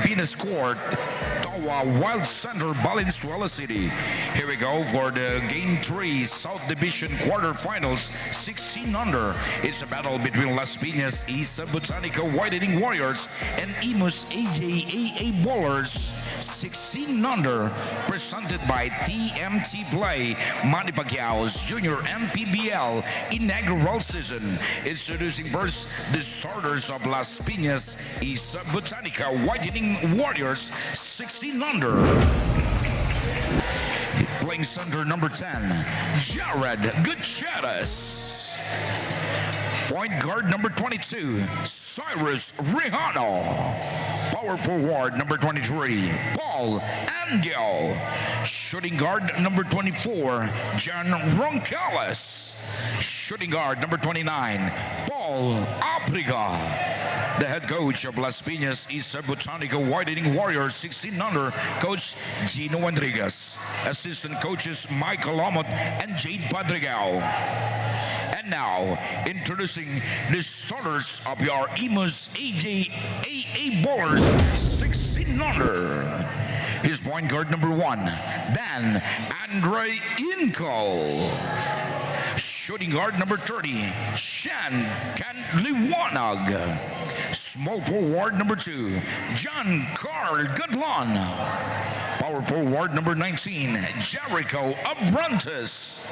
Pinas Court, Tawa Wild Center, Valenzuela City. Here we go for the Game 3 South Division Quarterfinals, 16 under. It's a battle between Las Pinas Isa Botanica Widening Warriors and Imus AJAA Bowlers, 16 under. Presented by TMT Play, Manny Pacquiao's Junior MPBL inaugural season. Introducing first the starters of Las Pinas Isa Botanica Widening Warriors, 16 under. Playing center number 10, Jared Gilas. Point guard number 22, Cyrus Rihano. Power forward number 23, Paul Angel. Shooting guard number 24, John Roncalles. Shooting guard number 29, Paul Abriga. The head coach of Las Pinas Isa Botanica Widening Warriors, 16 under, Coach Gino Rodriguez. Assistant coaches Michael Lamont and Jade Padrigao. And now, introducing the starters of your Imus AJAA Bowlers, 16 under. His point guard number 1, Dan Andre Inco. Shooting guard number 30, Shan Kanliwanag. Small forward number 2, John Carl Gadlon. Power forward number 19, Jericho Abrantes.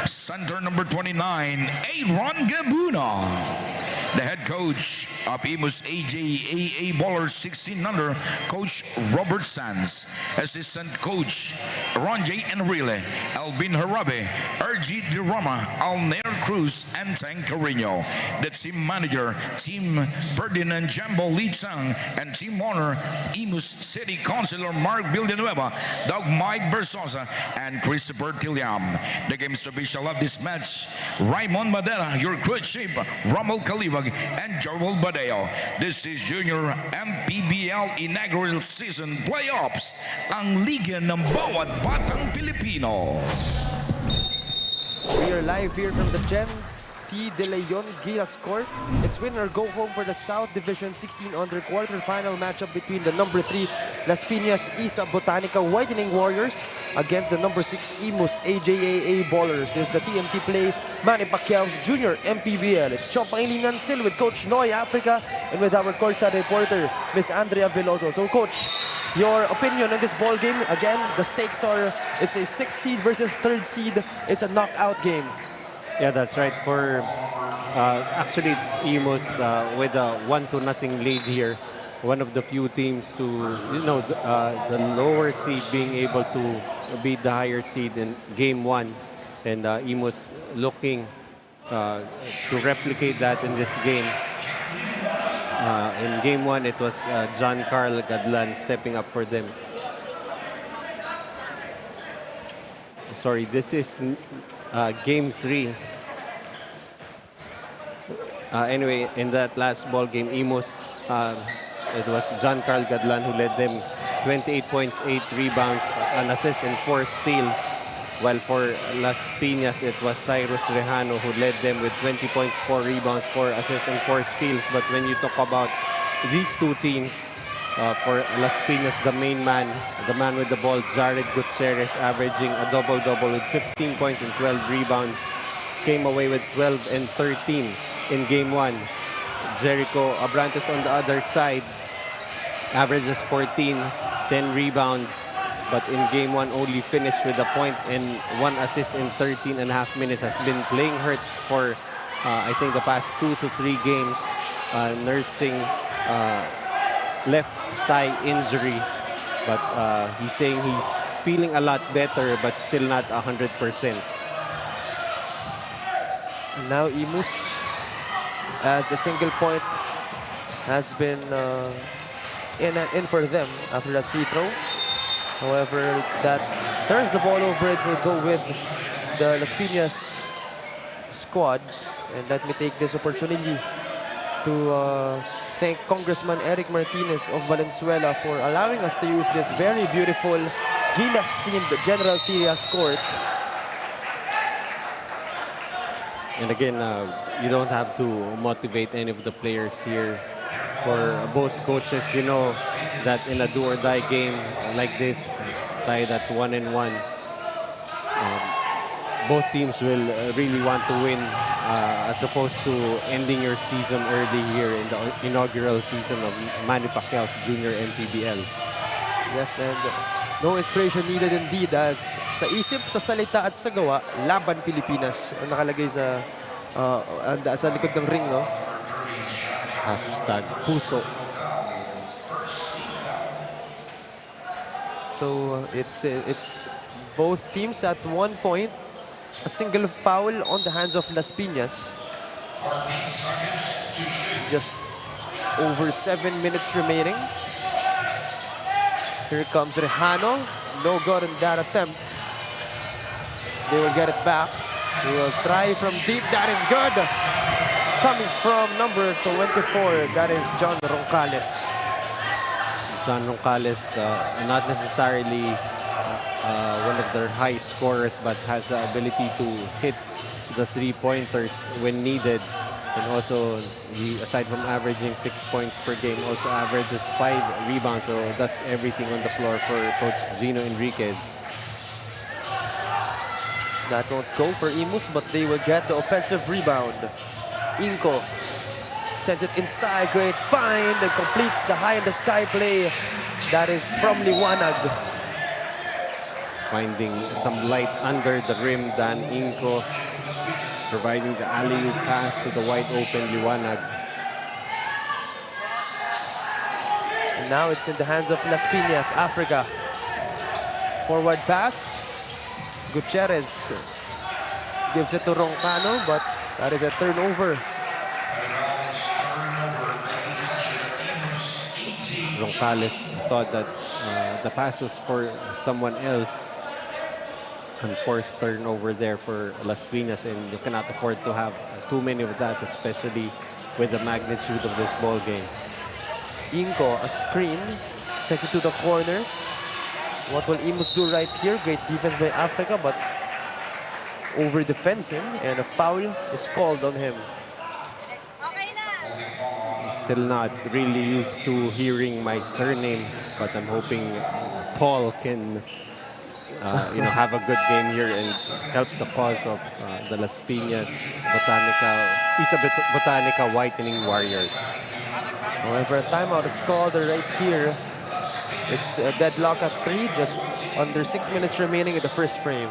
Center number 29, Aaron Gabuna. The head coach of Imus AJAA Bowlers, 16 under, Coach Robert Sanz. Assistant coach Ron J. Enrile, Alvin Harabe, RG Dirama, Alner Cruz, and Tang Carino. The team manager, Team Ferdinand Jambo Lee Chang, and team owner, Imus City Councilor Mark Villanueva, Doug Mike Bersosa, and Christopher Tilliam. The game's official of this match, Raymond Madera, your crew chief, Rommel Kalibag, and Joel Badeo. This is Junior MPBL inaugural season playoffs, ang liga ng bawat batang Pilipino. We are live here from the Gen T. De Leon Gilas Court. It's win or go home for the South Division 16 under quarterfinal matchup between the number 3 Las Pinas Isa Botanica Widening Warriors against the number 6 Imus AJAA Bowlers. This is the TMT Play Manny Pacquiao's Junior MPBL. It's Chong Pangilinan still with Coach Noy Africa and with our courtside reporter Miss Andrea Veloso. So Coach, your opinion on this ball game? Again, the stakes are, it's a 6th seed versus 3rd seed. It's a knockout game. Yeah, that's right. For actually, it's Imus with a 1-0 lead here. One of the few teams to, the lower seed being able to beat the higher seed in game 1, and Imus looking to replicate that in this game. In game 1, it was John Carl Gadlan stepping up for them. Sorry, this is game 3. Anyway, in that last ball game, Imus, it was John Carl Gadlan who led them 28 points, 8 rebounds, an assist, and 4 steals. While for Las Pinas, it was Cyrus Rehano who led them with 20 points, 4 rebounds, 4 assists, and 4 steals. But when you talk about these two teams, for Las Pinas, the main man, the man with the ball, Jared Gutierrez, averaging a double-double with 15 points and 12 rebounds, came away with 12 and 13 in game 1. Jericho Abrantes on the other side averages 14, 10 rebounds, but in game 1 only finished with a point and 1 assist in 13 and a half minutes. Has been playing hurt for I think the past 2 to 3 games, nursing left thigh injury, but he's saying he's feeling a lot better but still not 100%. Now Imus, as a single point, has been in for them after that free throw. However, that turns the ball over. It will go with the Las Pinas squad. And let me take this opportunity to thank Congressman Eric Martinez of Valenzuela for allowing us to use this very beautiful Gilas-themed General Trias court. And again, you don't have to motivate any of the players here for both coaches. You know that in a do-or-die game like this, tied at 1-1, both teams will really want to win as opposed to ending your season early here in the inaugural season of Manny Pacquiao's Junior MPBL. Yes, and no inspiration needed indeed as sa isip, sa salita at sa gawa, Laban Pilipinas ang nakalagay sa likod ng ring, no? #puso. So it's both teams at 1 point. A single foul on the hands of Las Piñas. Just over 7 minutes remaining. Here comes Rejano. No good in that attempt. They will get it back. They will try from deep. That is good. Coming from number 24, that is John Roncales. John Roncales, not necessarily one of their high scorers, but has the ability to hit the three-pointers when needed. And also, he, aside from averaging 6 points per game, also averages 5 rebounds. So does everything on the floor for Coach Gino Enriquez. That won't go for Imus, but they will get the offensive rebound. Inco sends it inside. Great find and completes the high-in-the-sky play. That is from Liwanag. Finding some light under the rim, Dan Inco providing the alley-oop pass to the wide-open Liwanag. And now it's in the hands of Las Piñas, Africa. Forward pass. Gutierrez gives it to Roncano, but that is a turnover. Roncales thought that the pass was for someone else. Unforced turnover there for Las Piñas, and you cannot afford to have too many of that, especially with the magnitude of this ball game. Inco, a screen, sends it to the corner. What will Imus do right here? Great defense by Africa, but over-defends him, and a foul is called on him. Still not really used to hearing my surname, but I'm hoping Paul can have a good game here and help the cause of the Las Piñas Botanica Whitening Warriors. However, a timeout is called right here. It's a deadlock at 3, just under 6 minutes remaining in the first frame.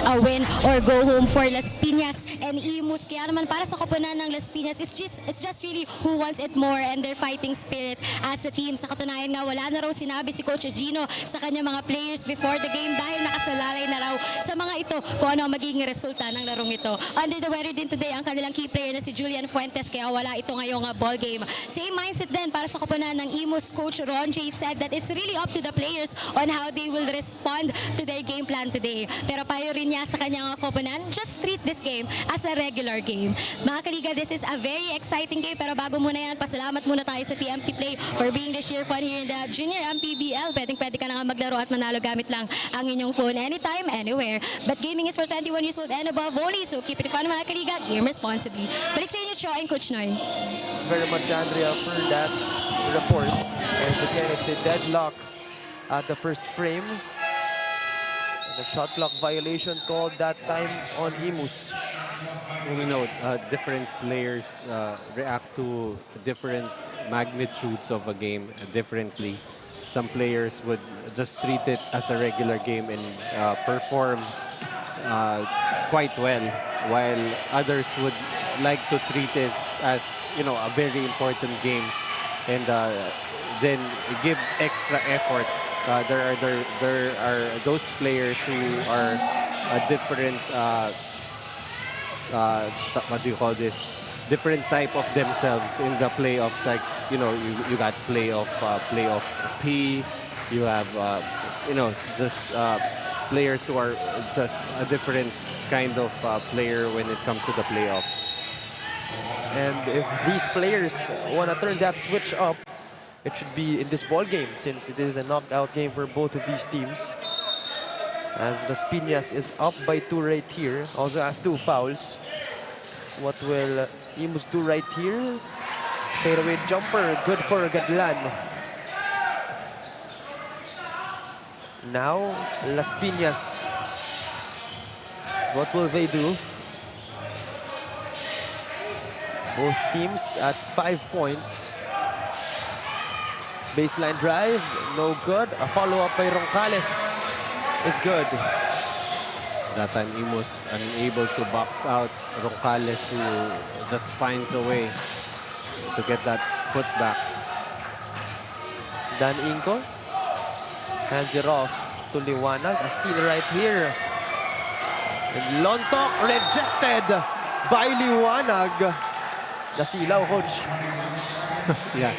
A win or go home for Las Piñas and Imus. Kaya naman para sa koponan ng Las Piñas, it's just really who wants it more and their fighting spirit as a team. Sa katunayan nga, wala na raw sinabi si Coach Gino sa kanya mga players before the game dahil nakasalalay na raw sa mga ito kung ano ang magiging resulta ng larong ito. Under the weather din today ang kanilang key player na si Julian Fuentes, kaya wala ito ngayong ball game. Same mindset din para sa koponan ng Imus. Coach Ron J said that it's really up to the players on how they will respond to their game plan today. Pero payo rin niya sa kanyang koponan, just treat this game as a regular game. Mga kaliga, this is a very exciting game, pero bago muna yan, pasalamat muna tayo sa TMT Play for being the sheer fun here in the Junior MPBL. Pwede ka na nga maglaro at manalo gamit lang ang inyong phone anytime, anywhere. But gaming is for 21 years old and above only, so keep it fun mga kaliga, game responsibly. Balik sa inyo, Cho and Coach Noy. Very much, Andrea, for that report. And again, it's a deadlock at the first frame. And a shot clock violation called that time on Imus. We know different players react to different magnitudes of a game differently. Some players would just treat it as a regular game and perform quite well, while others would like to treat it as a very important game and then give extra effort. There are those players who are a different what do you call this? Different type of themselves in the playoffs. Like you got playoff P. You have just players who are just a different kind of player when it comes to the playoffs. And if these players want to turn that switch up, it should be in this ball game, since it is a knockout game for both of these teams. As Las Piñas is up by 2 right here, also has 2 fouls. What will Imus do right here? Fadeaway jumper, good for Gadlan. Now, Las Piñas. What will they do? Both teams at 5 points. Baseline drive, no good. A follow-up by Roncales is good. That time Imus unable to box out Roncales, who just finds a way to get that putback. Dan Inco hands it off to Liwanag. A steal right here. And Lontok rejected by Liwanag. Nasilaw, coach. Yeah,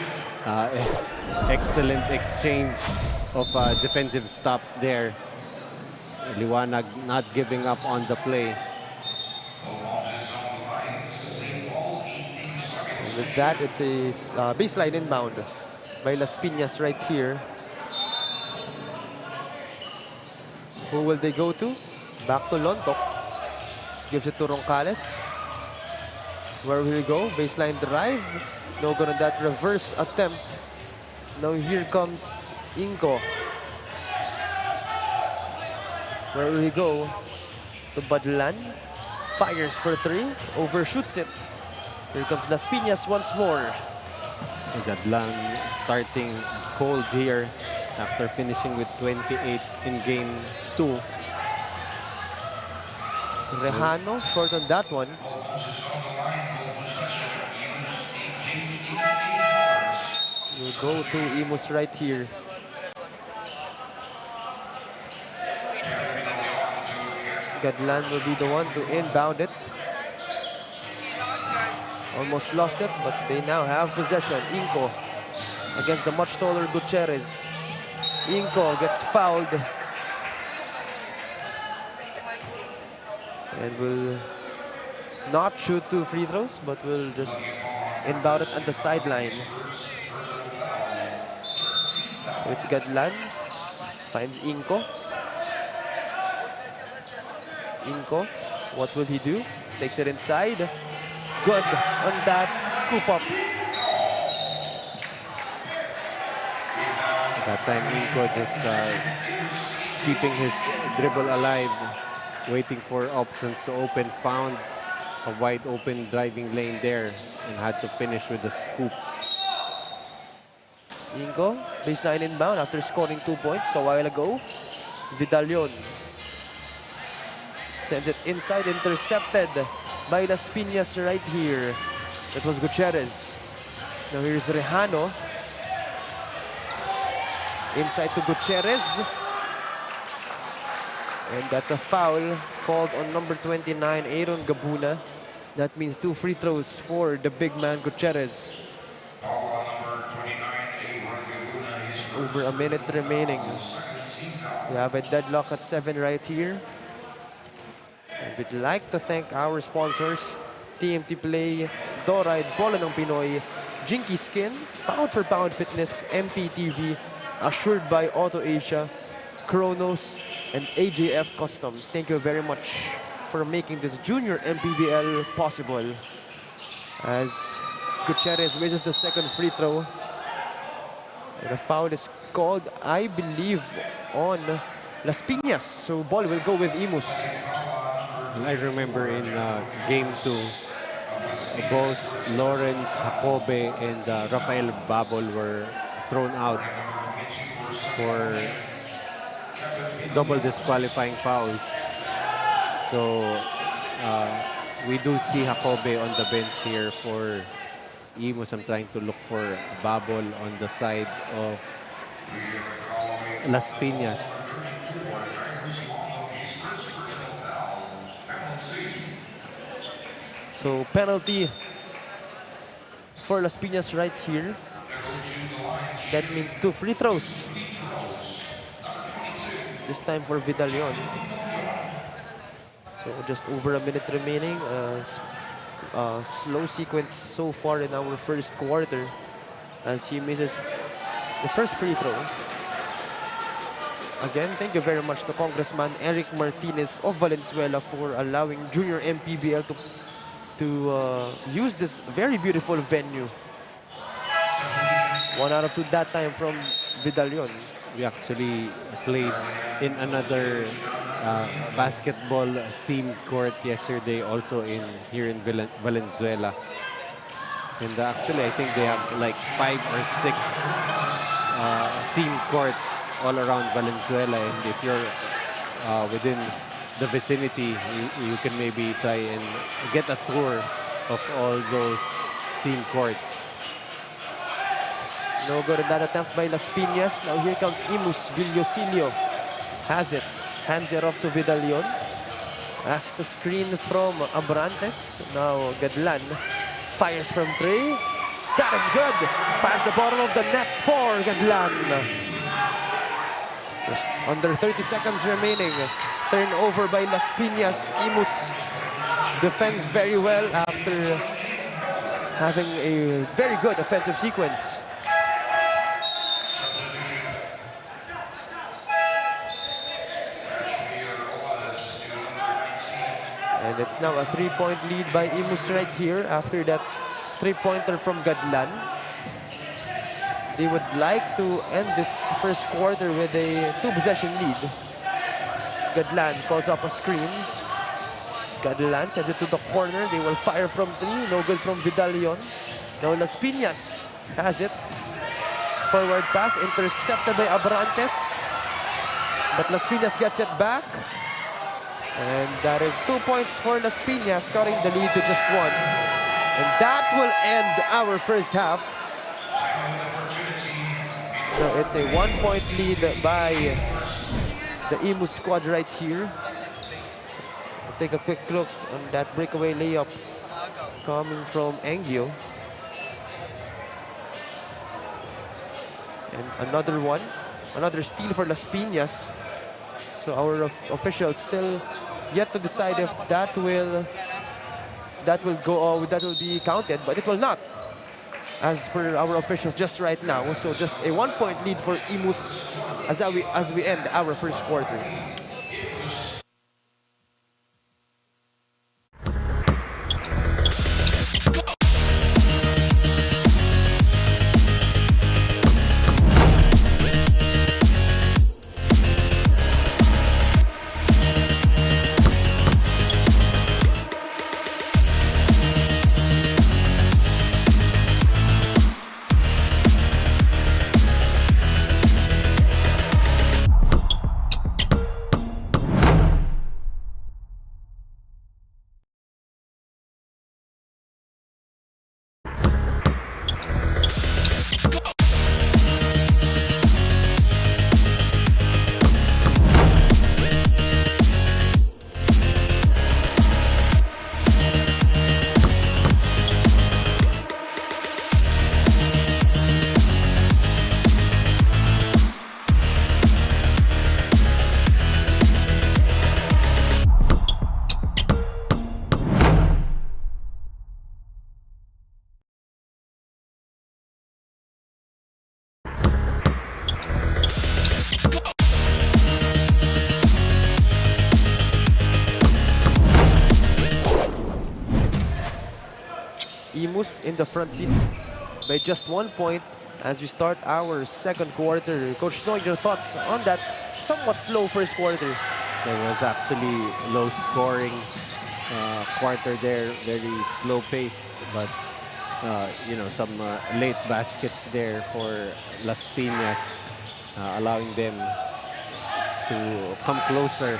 excellent exchange of defensive stops there. Liwanag not giving up on the play. And with that, it's a baseline inbound by Las Piñas right here. Who will they go to? Back to Lontok. Gives it to Roncales. Where will he go? Baseline drive. No good on that reverse attempt. Now here comes Inco. Where will he go? To Badlan. Fires for 3. Overshoots it. Here comes Las Piñas once more. Gadlan starting cold here after finishing with 28 in game 2. Rejano short on that one. We'll go to Imus right here. Gadlan will be the one to inbound it. Almost lost it, but they now have possession. Inco against the much taller Gutierrez. Inco gets fouled. And will not shoot 2 free throws, but will just inbound it at the sideline. It's Gadlan. Finds Inco. Inco, what will he do? Takes it inside. Good on that scoop up. That time Inco just keeping his dribble alive, waiting for options to open, found a wide open driving lane there and had to finish with a scoop. Inco, baseline inbound after scoring 2 points a while ago. Vidalion sends it inside, intercepted by Las Piñas right here. That was Gutierrez. Now here's Rejano. Inside to Gutierrez. And that's a foul called on number 29, Aaron Gabuna. That means 2 free throws for the big man Gutierrez. Just over a minute remaining. We have a deadlock at 7 right here. And we'd like to thank our sponsors, TMT Play, Doride, Bola ng Pinoy, Jinky Skin, Pound for Pound Fitness, MPTV, Assured by Auto Asia, Kronos, and AJF Customs. Thank you very much for making this junior MPBL possible. As Gutierrez raises the second free throw. And a foul is called, I believe, on Las Piñas. So ball will go with Imus. I remember in game 2, both Lawrence Jacobe and Rafael Babol were thrown out for double disqualifying fouls. So we do see Jacobe on the bench here for Imus. I'm trying to look for Babol on the side of Las Piñas. So penalty for Las Piñas right here. That means 2 free throws. This time for Vidalion. So just over a minute remaining. slow sequence so far in our first quarter as he misses the first free throw. Again, thank you very much to Congressman Eric Martinez of Valenzuela for allowing Junior MPBL to use this very beautiful venue. 1 out of 2 that time from Vidalion. We actually played in another basketball team court yesterday, also here in Valenzuela. And actually, I think they have like 5 or 6 team courts all around Valenzuela. And if you're within the vicinity, you can maybe try and get a tour of all those team courts. No good in that attempt by Las Pinas. Now here comes Imus Villosilio. Has it. Hands it off to Vidalion. Asks a screen from Abrantes. Now Gadlan fires from 3. That is good. Finds the bottom of the net for Gadlan. Just under 30 seconds remaining. Turnover by Las Pinas. Imus defends very well after having a very good offensive sequence. And it's now a 3-point lead by Imus right here after that 3-pointer from Gadlan. They would like to end this first quarter with a 2-possession lead. Gadlan calls up a screen. Gadlan sends it to the corner. They will fire from 3. No good from Vidalion. Now Las Pinas has it. Forward pass intercepted by Abrantes. But Las Pinas gets it back. And that is 2 points for Las Pinas, cutting the lead to just 1. And that will end our first half. So it's a 1-point lead by the Imus squad right here. We'll take a quick look on that breakaway layup coming from Angio. And another one, another steal for Las Pinas. So our officials still yet to decide if that will be counted, but it will not, as per our officials just right now. So just a 1-point lead for Imus as we end our first quarter. Imus in the front seat by just 1 point as we start our second quarter. Coach Noy, your thoughts on that somewhat slow first quarter? There was actually low scoring quarter there, very slow paced, but you know, some late baskets there for Las Pinas, allowing them to come closer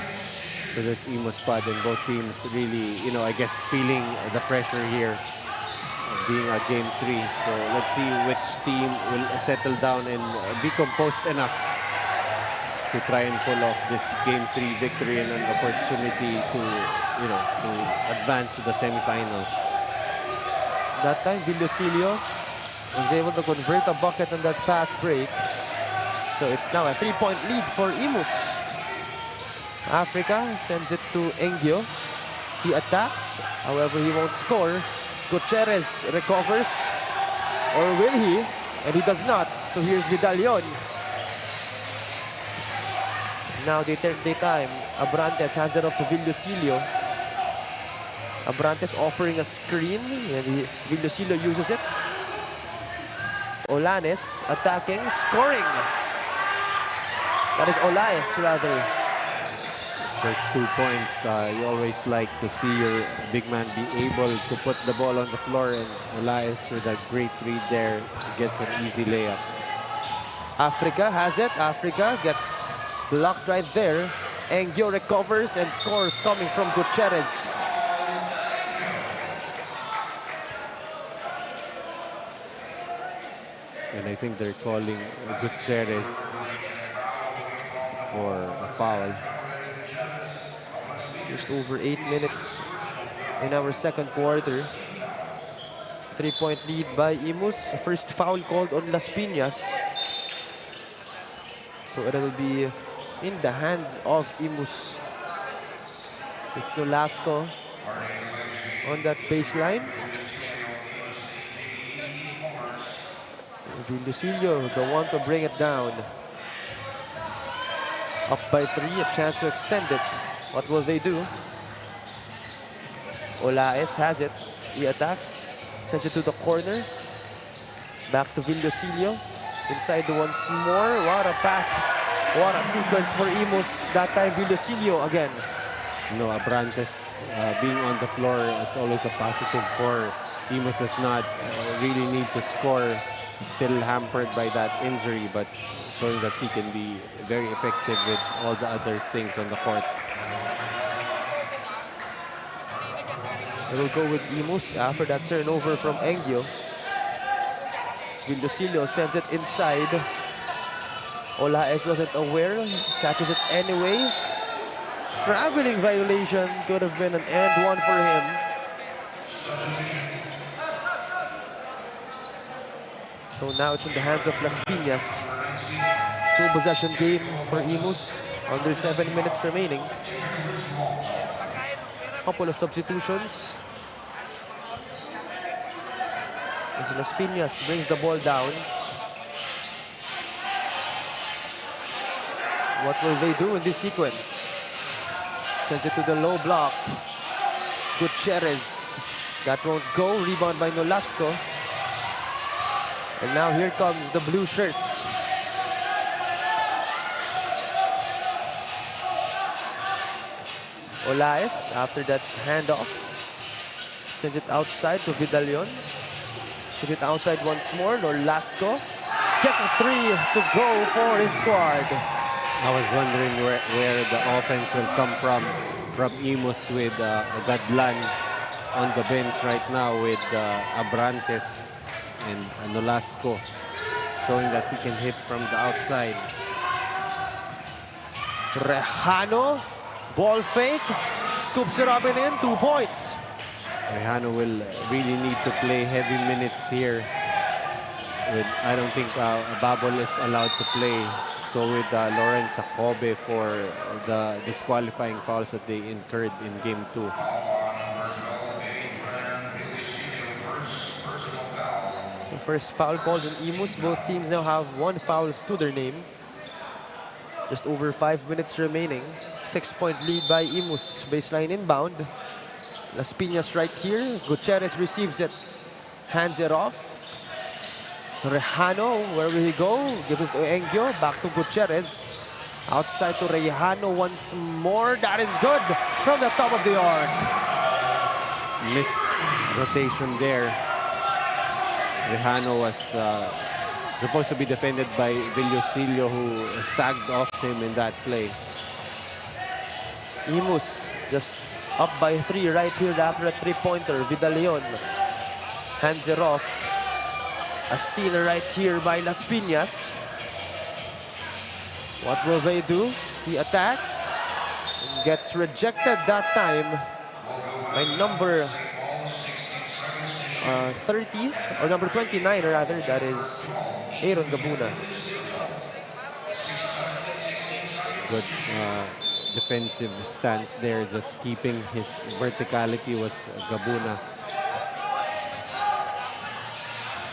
to this Imus squad, and both teams really, you know, I guess feeling the pressure here being a game 3. So let's see which team will settle down and be composed enough to try and pull off this game 3 victory and an opportunity to, you know, to advance to the semifinals. That time, Villosilio was able to convert a bucket on that fast break. So it's now a 3-point lead for Imus. Africa sends it to Engio. He attacks, however he won't score. Gutierrez recovers, or will he? And he does not. So here's Vidalion. Now they take their time. Abrantes hands it off to Villosilio. Abrantes offering a screen, and Villosilio uses it. Olanes attacking, scoring. That is Olaes, rather. First 2 points, you always like to see your big man be able to put the ball on the floor, and Elias with a great read there gets an easy layup. Africa has it. Africa gets blocked right there. Engyo recovers and scores coming from Gutierrez. And I think they're calling Gutierrez for a foul. Just over 8 minutes in our second quarter. 3-point lead by Imus. First foul called on Las Pinas. So it'll be in the hands of Imus. It's Nolasco on that baseline. Lucilio, the one to bring it down. Up by 3, a chance to extend it. What will they do? Olaes has it. He attacks. Sends it to the corner. Back to Villosilio. Inside once more. What a pass. What a sequence for Imus. That time Villosilio again. No, Abrantes being on the floor is always a positive for Imus. Does not really need to score. Still hampered by that injury, but showing that he can be very effective with all the other things on the court. They will go with Imus after that turnover from Engyo. Villosilio sends it inside. Olaes wasn't aware, catches it anyway. Traveling violation, could have been an and one for him. So now it's in the hands of Las Pinas. 2-possession game for Imus. Under 7 minutes remaining. Couple of substitutions. As Las Pinas brings the ball down. What will they do in this sequence? Sends it to the low block. Gutierrez. That won't go. Rebound by Nolasco. And now here comes the blue shirts. Olaes, after that handoff, sends it outside to Vidalion. Sends it outside once more. Nolasco gets a 3 to go for his squad. I was wondering where the offense will come from Imus with Gadlan on the bench right now with Abrantes and Nolasco, showing that he can hit from the outside. Rejano, ball fake, scoops it up and in, 2 points. Rejano will really need to play heavy minutes here. I don't think Babol is allowed to play. So with Lawrence Jacobe for the disqualifying fouls that they incurred in Game 2. The first foul called in Imus. Both teams now have 1 foul to their name. Just over 5 minutes remaining. 6-point lead by Imus. Baseline inbound. Las Pinas right here. Gutierrez receives it. Hands it off. Rejano, where will he go? Gives it to Engyo. Back to Gutierrez. Outside to Rejano once more. That is good from the top of the arc. Missed rotation there. Rejano was supposed to be defended by Villosilio, who sagged off him in that play. Imus just up by 3 right here after a 3-pointer. Vidalion hands it off. A steal right here by Las Pinas. What will they do? He attacks. Gets rejected that time by number 30, or number 29 rather, that is Aaron Gabuna. Good defensive stance there, just keeping his verticality was Gabuna.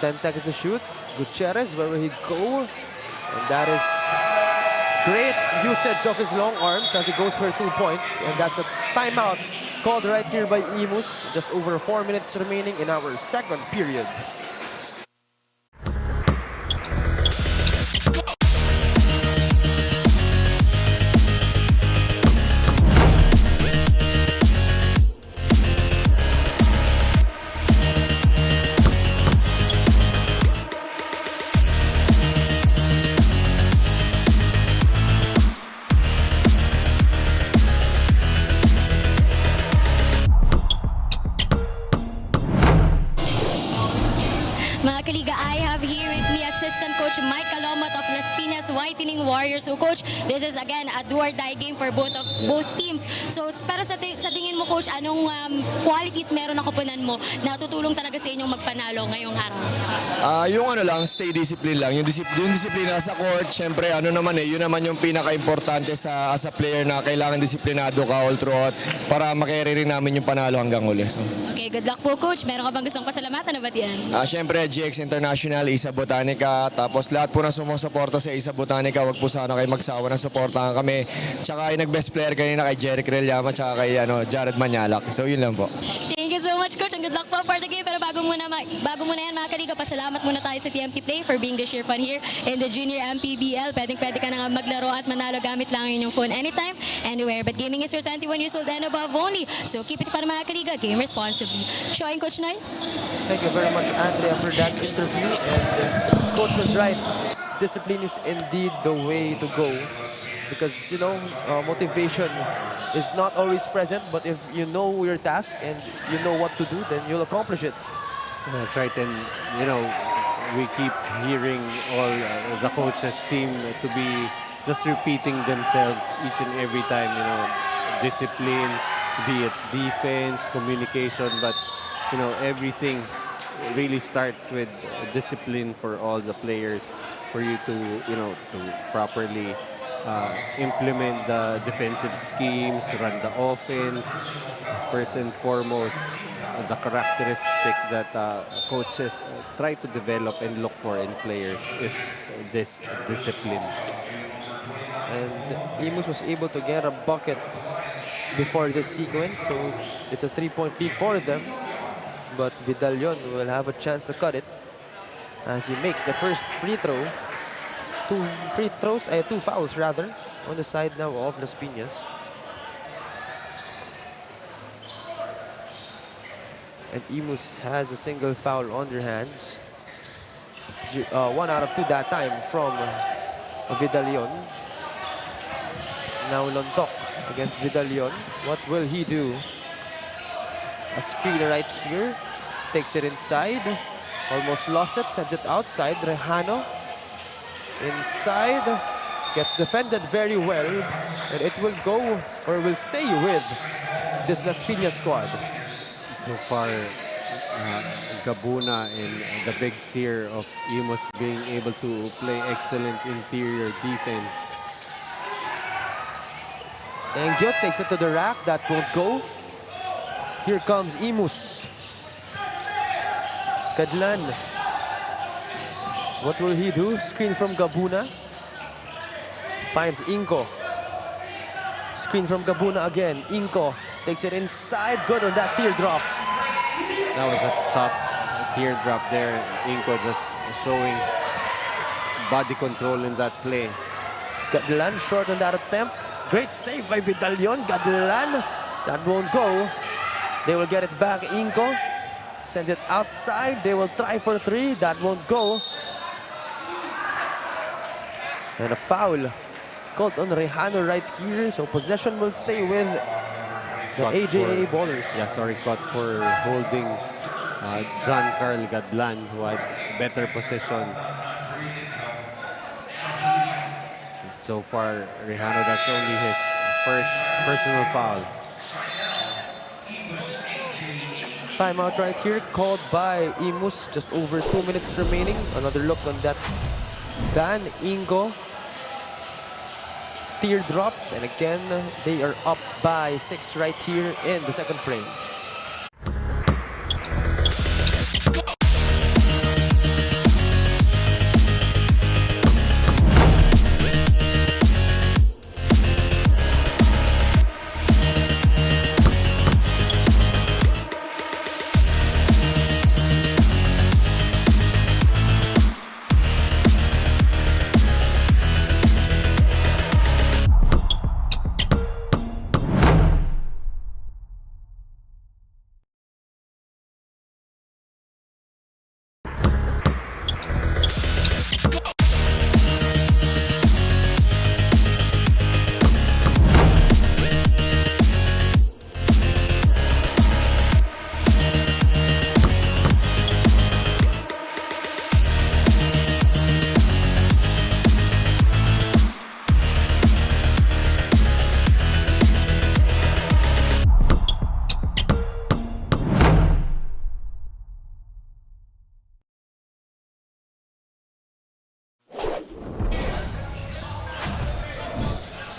10 seconds to shoot. Gutierrez, where will he go? And that is great usage of his long arms as he goes for 2 points. And that's a timeout called right here by Imus. Just over 4 minutes remaining in our second period. Mga kaliga, I have here with me Assistant Coach Mike Calomot of Las Pinas Whitening Warriors. So Coach, this is again a do or die game for both teams. So pero sa tingin mo Coach, anong qualities meron na koponan mo na tutulong talaga sa inyong magpanalo ngayong araw? Yung ano lang, stay discipline lang. Yung disiplina sa court, syempre ano naman yun naman yung pinaka-importante as a player na kailangan disiplinado ka all throughout para makarry rin namin yung panalo hanggang uli. So. Okay, good luck po Coach. Meron ka bang gustong pasalamatan na ba diyan? Syempre, GX International, Isa Botanica, tapos lahat po na sumusuporta sa Isa Botanica, wag po sana kayo magsawa ng suportahan kami. Tsaka yung nag-best player kanina kay Jeric Relllama, tsaka kay Jared Manyalak. So yun lang po. Thank you so much Coach and good luck po for the game. Pero bago muna yan mga kaliga, pasalamat muna tayo sa TMT Play for being the sheer fun here in the Junior MPBL. Pwede ka na nga maglaro at manalo gamit lang yung phone anytime, anywhere. But gaming is for 21 years old and above only. So keep it fun mga kaliga, game responsibly. Showing Coach Noy. Thank you very much, Andrea, for that interview. And Coach was right. Discipline is indeed the way to go. Because, you know, motivation is not always present. But if you know your task and you know what to do, then you'll accomplish it. That's right, and you know, we keep hearing all the coaches seem to be just repeating themselves each and every time, you know, discipline, be it defense, communication, but you know, everything really starts with discipline for all the players, for you to, you know, to properly implement the defensive schemes, run the offense. First and foremost, the characteristic that coaches try to develop and look for in players is this discipline. And Imus was able to get a bucket before this sequence, so it's a 3-point lead for them. But Vidalion will have a chance to cut it as he makes the first free throw. Two fouls rather, on the side now of Las Pinas. And Imus has a single foul on their hands. 1 out of 2 that time from Vidalion. Now Lontok against Vidalion. What will he do? A screen right here. Takes it inside. Almost lost it. Sends it outside. Rejano. Inside. Gets defended very well. And it will go or will stay with this Las Pinas squad. So far, Gabuna and the bigs here of Imus being able to play excellent interior defense. Engyo takes it to the rack. That won't go. Here comes Imus. Gadlan. What will he do? Screen from Gabuna. Finds Inko. Screen from Gabuna again. Inko takes it inside. Good on that teardrop. That was a tough teardrop there. Inko just showing body control in that play. Gadlan short on that attempt. Great save by Vidalion. Gadlan. That won't go. They will get it back. Inko sends it outside. They will try for 3. That won't go. And a foul called on Rejano right here. So possession will stay with the AJA ballers. Yeah, sorry, caught for holding John Carl Gadlan, who had better possession. So far, Rejano, that's only his first personal foul. Timeout right here called by Imus. Just over 2 minutes remaining. Another look on that Dan Ingo. teardrop. And again, they are up by 6 right here in the second frame.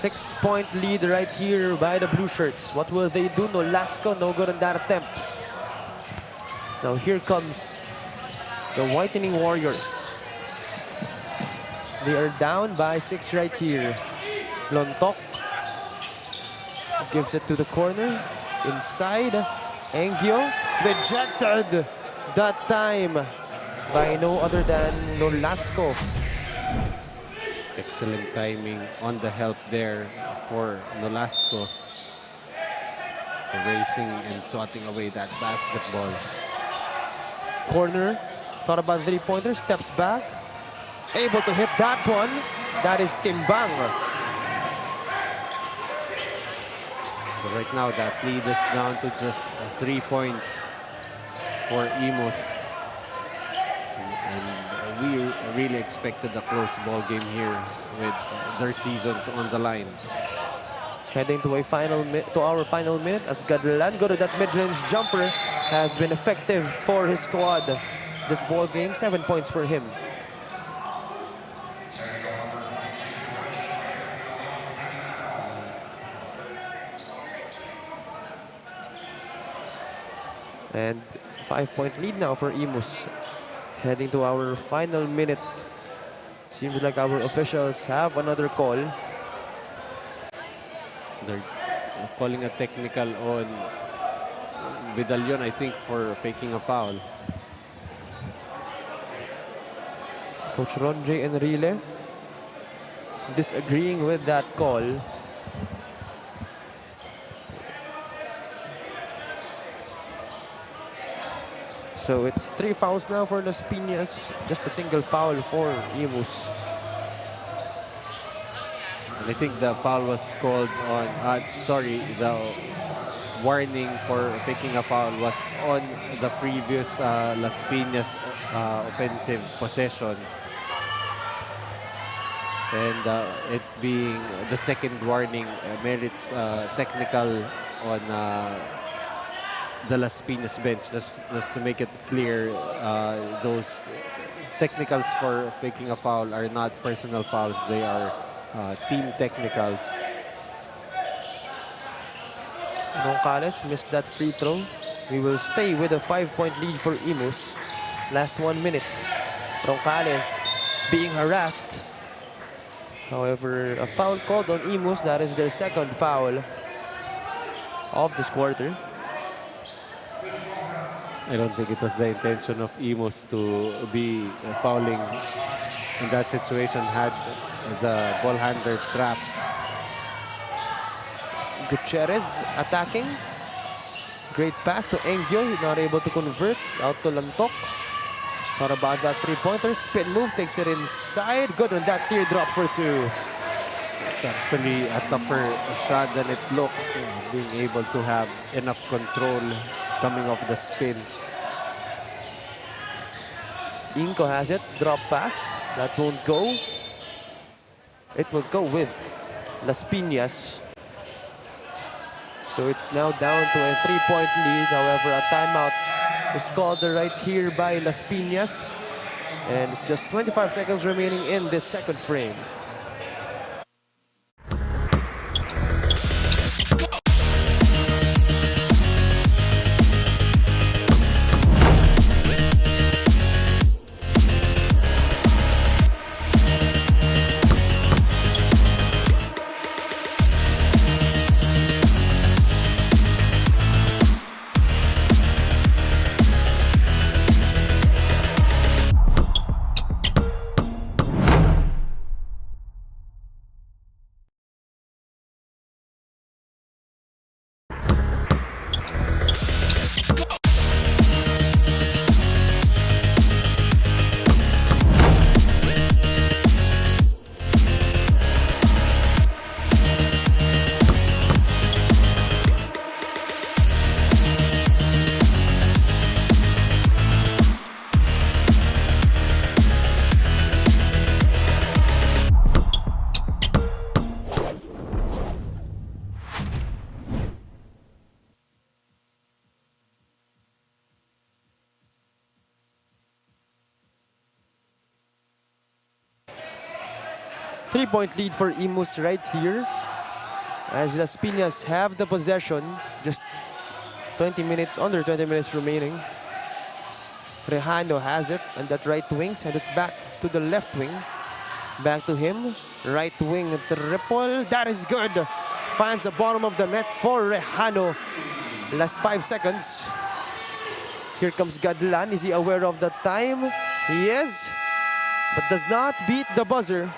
Six-point lead right here by the blue shirts. What will they do? No Lasco, no good on that attempt. Now here comes the Whitening Warriors. They are down by 6 right here. Lontok gives it to the corner. Inside, Engyo rejected that time by no other than Nolasco. Excellent timing on the help there for Nolasco. Racing and swatting away that basketball. Corner, thought about three-pointer, steps back. Able to hit that one. That is Timbang. So right now that lead is down to just 3 points for Imus. And we really expected a close ball game here with their seasons on the line. Heading to our final minute as Gadlan go to that mid-range jumper has been effective for his squad. This ball game, 7 points for him. And 5-point lead now for Imus. Heading to our final minute. Seems like our officials have another call. They're calling a technical on Vidalion, I think, for faking a foul. Coach Ronjay Enrile disagreeing with that call. So it's 3 fouls now for Las Pinas, just a single foul for Imus. And I think the foul was called on, the warning for faking a foul was on the previous Las Pinas offensive possession. And it being the second warning merits technical on the Las Pinas bench. Just to make it clear, those technicals for faking a foul are not personal fouls. They are team technicals. Roncales missed that free throw. We will stay with a 5-point lead for Imus. Last 1 minute. Roncales being harassed. However, a foul called on Imus. That is their second foul of this quarter. I don't think it was the intention of Imus to be fouling in that situation had the ball handler trapped. Gutierrez attacking. Great pass to Engyo. He's not able to convert. Out to Lantok. Thought about that three-pointer. Spin move. Takes it inside. Good on that teardrop for 2. It's actually a tougher shot than it looks. Being able to have enough control coming off the spin. Inco has it. Drop pass. That won't go. It will go with Las Pinas. So it's now down to a 3-point lead. However, a timeout is called right here by Las Pinas. And it's just 25 seconds remaining in this second frame. 3-point lead for Imus right here. As Las Pinas have the possession, just 20 minutes, under 20 minutes remaining. Rejano has it on that right wing, and it's back to the left wing. Back to him, right wing triple, that is good. Finds the bottom of the net for Rejano. Last 5 seconds. Here comes Gadlan, is he aware of the time? He is, but does not beat the buzzer,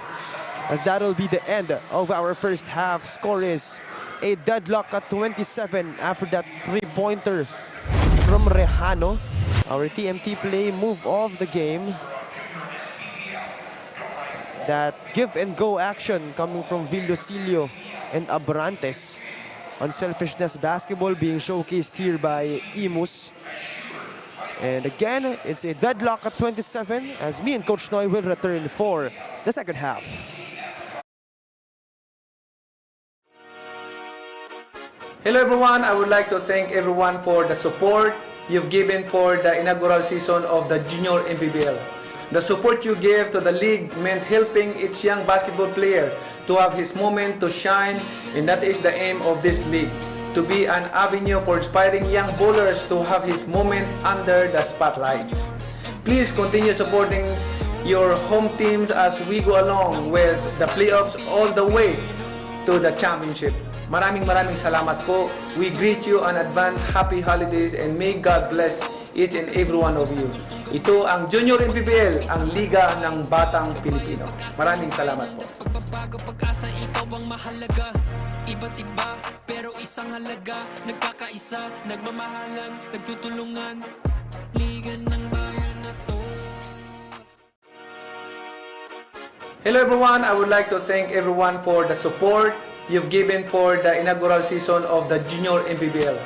as that will be the end of our first half. Score is a deadlock at 27 after that three-pointer from Rejano. Our TMT play move of the game. That give and go action coming from Villosilio and Abrantes. Unselfishness basketball being showcased here by Imus. And again, it's a deadlock at 27 as me and Coach Noy will return for the second half. Hello everyone, I would like to thank everyone for the support you've given for the inaugural season of the Junior MPBL. The support you gave to the league meant helping each young basketball player to have his moment to shine, and that is the aim of this league, to be an avenue for inspiring young bowlers to have his moment under the spotlight. Please continue supporting your home teams as we go along with the playoffs all the way to the championship. Maraming salamat po. We greet you on advance happy holidays and may God bless each and every one of you. Ito ang Junior MPBL, ang Liga ng Batang Pilipino. Maraming salamat po. Pagbabago pag-asa, ikaw ang mahalaga. Iba't iba, pero isang halaga. Nagkakaisa, nagmamahalan, nagtutulungan. Liga ng bayan na to. Hello everyone, I would like to thank everyone for the support you've given for the inaugural season of the Junior MPBL.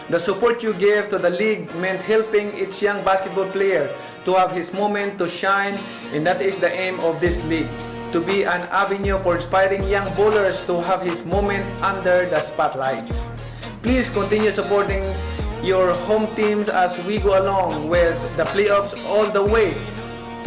The support you gave to the league meant helping each young basketball player to have his moment to shine, and that is the aim of this league, to be an avenue for inspiring young bowlers to have his moment under the spotlight. Please continue supporting your home teams as we go along with the playoffs all the way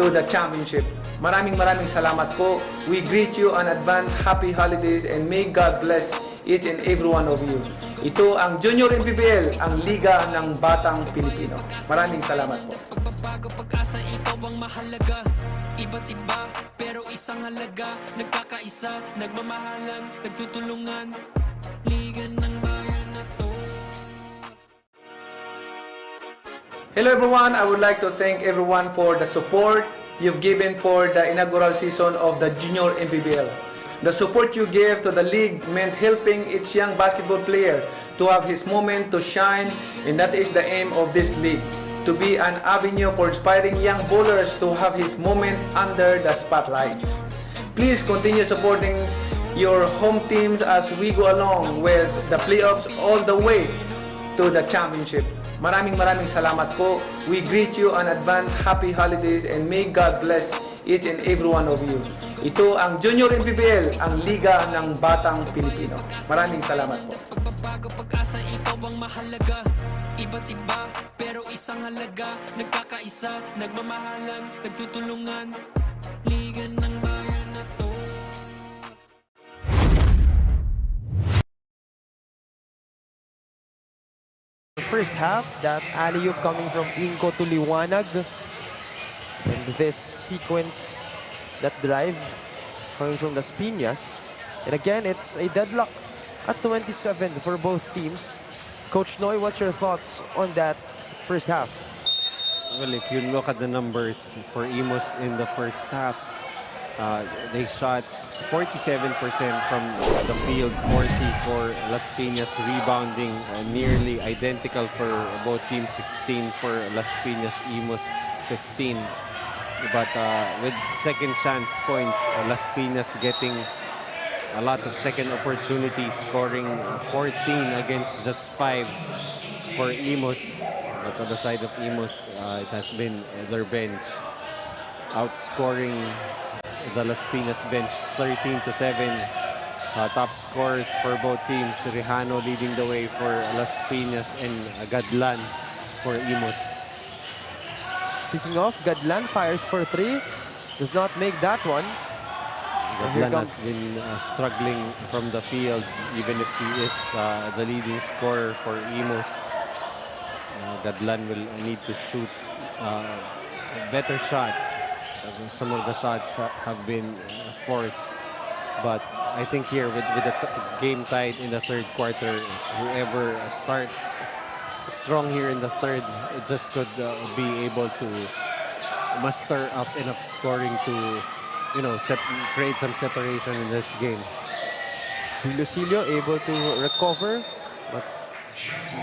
to the championship. Maraming salamat po. We greet you on advance happy holidays and may God bless each and every one of you. Ito ang Junior MPBL, ang Liga ng Batang Pilipino. Maraming salamat po. Pagbabago pag-asa, ikaw ang mahalaga. Iba't iba, pero isang halaga. Nagkakaisa, nagmamahalan, nagtutulungan. Liga ng bayan na to. Hello everyone, I would like to thank everyone for the support you've given for the inaugural season of the Junior MPBL. The support you gave to the league meant helping each young basketball player to have his moment to shine, and that is the aim of this league, to be an avenue for inspiring young bowlers to have his moment under the spotlight. Please continue supporting your home teams as we go along with the playoffs all the way to the championship. Maraming salamat po. We greet you on advance happy holidays and may God bless each and every one of you. Ito ang Junior MPBL, ang Liga ng Batang Pilipino. Maraming salamat po. Pagbabago pag-asa, ikaw ang mahalaga. Iba't iba, pero isang halaga. Nagkakaisa, nagmamahalan, nagtutulungan. Liga ng bayan na to. First half, that alley-oop coming from Inko to Liwanag. And this sequence, that drive coming from Las Pinas. And again, it's a deadlock at 27 for both teams. Coach Noy, what's your thoughts on that first half? Well, if you look at the numbers for Imus in the first half, they shot 47% from the field, 40 for Las Pinas, rebounding nearly identical for both teams, 16 for Las Pinas, Imus 15. But with second chance points, Las Pinas getting a lot of second opportunities, scoring 14 against just 5 for Imus. But on the side of Imus, it has been their bench outscoring the Las Pinas bench 13-7. Top scorers for both teams. Rejano leading the way for Las Pinas and Gadlan for Imus. Speaking of, Gadlan fires for 3. Does not make that one. Gadlan has been struggling from the field, even if he is the leading scorer for Imus. Gadlan will need to shoot better shots. Some of the shots have been forced. But I think here with the game tied in the third quarter, whoever starts strong here in the third just could be able to muster up enough scoring to, you know, create some separation in this game. Lucilio able to recover, but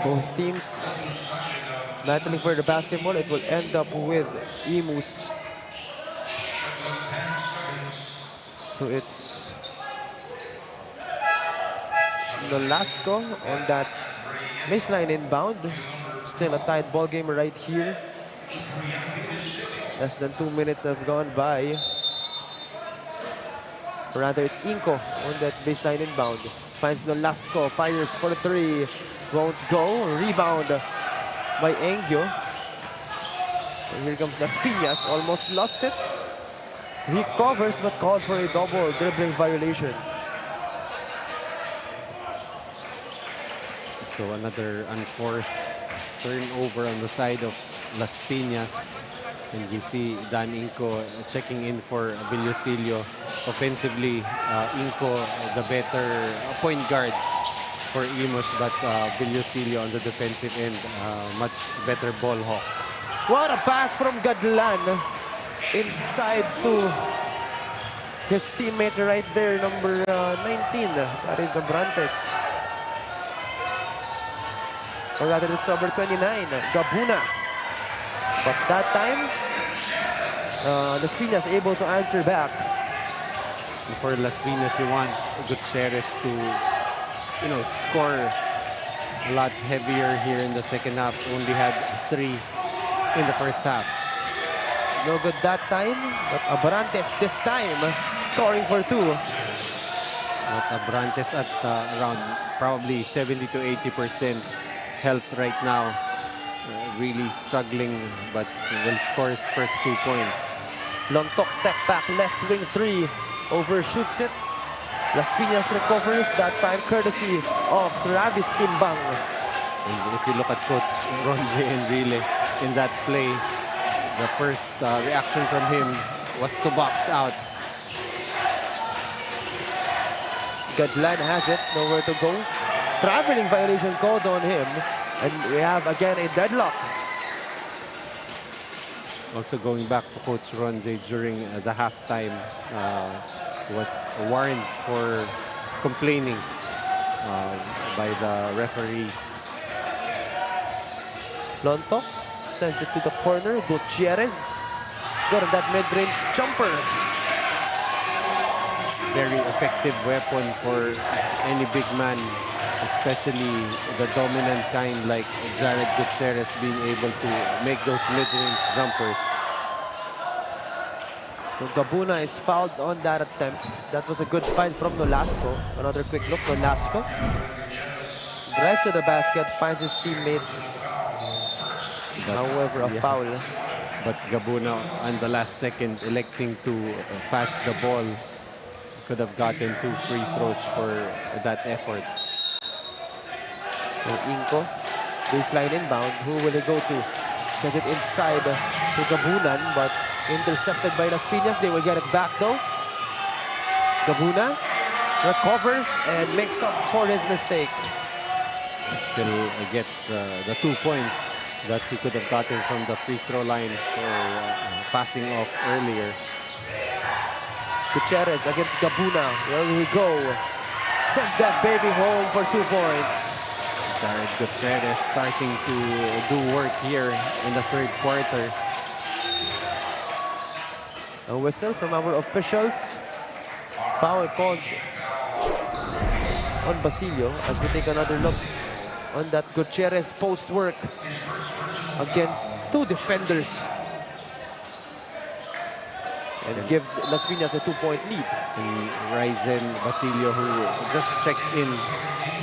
both teams battling for the basketball. It will end up with Imus. So it's Nolasco on that baseline inbound. Still a tight ball game right here. Less than 2 minutes have gone by. Rather, it's Inco on that baseline inbound. Finds Nolasco, fires for the three. Won't go. Rebound by Engyo. And here comes Las Pinas. Almost lost it. Recovers but called for a double dribbling violation. So another unforced turnover on the side of Las Pinas. And you see Dan Inco checking in for Villasilio. Offensively, Inco the better point guard for Imus, but Villasilio on the defensive end, much better ball hawk. What a pass from Gadlan. Inside to his teammate right there, number 19. That is Abrantes. Or rather, it's number 29, Gabuna. But that time, Las Pinas able to answer back. And for Las Pinas, you want Gutierrez to, you know, score a lot heavier here in the second half. Only had 3 in the first half. No good that time, but Abrantes this time scoring for 2. But Abrantes at around probably 70 to 80% health right now. Really struggling, but will score his first 2 points. Lontok step back, left wing 3. Overshoots it. Las Pinas recovers, that time courtesy of Travis Timbang. And if you look at Coach Ronje Enrile in that play, the first reaction from him was to box out. Gadlan has it, nowhere to go. Traveling violation called on him. And we have again a deadlock. Also going back to Coach Ronje during the halftime, was warned for complaining by the referee. Lonto sends it to the corner. Gutierrez got on that mid-range jumper. Very effective weapon for any big man, especially the dominant kind like Jared Gutierrez, being able to make those mid-range jumpers. So Gabuna is fouled on that attempt. That was a good find from Nolasco. Another quick look, Nolasco drives to the basket, finds his teammate. However, a foul. But Gabuna on the last second electing to pass the ball. Could have gotten 2 free throws for that effort. So Inco, baseline inbound. Who will he go to? Sends it inside to Gabunan, but intercepted by Las Pinas. They will get it back though. Gabuna recovers and makes up for his mistake. Still gets the 2 points that he could have gotten from the free throw line for passing off earlier. Gutierrez against Gabuna. Where will he go? Sends that baby home for 2 points. Jared Gutierrez starting to do work here in the third quarter. A whistle from our officials. Foul called on Basilio as we take another look on that Gutierrez post work against 2 defenders. And gives Las Pinas a 2-point lead. And Ryzen Basilio, who just checked in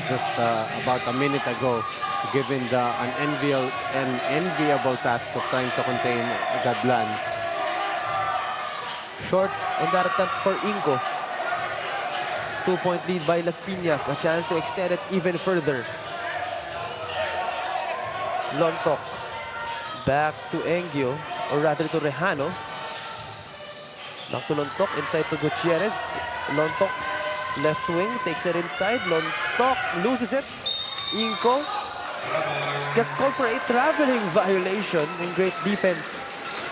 just about a minute ago, given an enviable task of trying to contain Gadlan. Short on that attempt for Inco. 2-point lead by Las Piñas. A chance to extend it even further. Lontok. Back to Engio, or rather to Rejano. Back to Lontok, inside to Gutierrez. Lontok, left wing, takes it inside. Lontok loses it. Inco gets called for a traveling violation. And great defense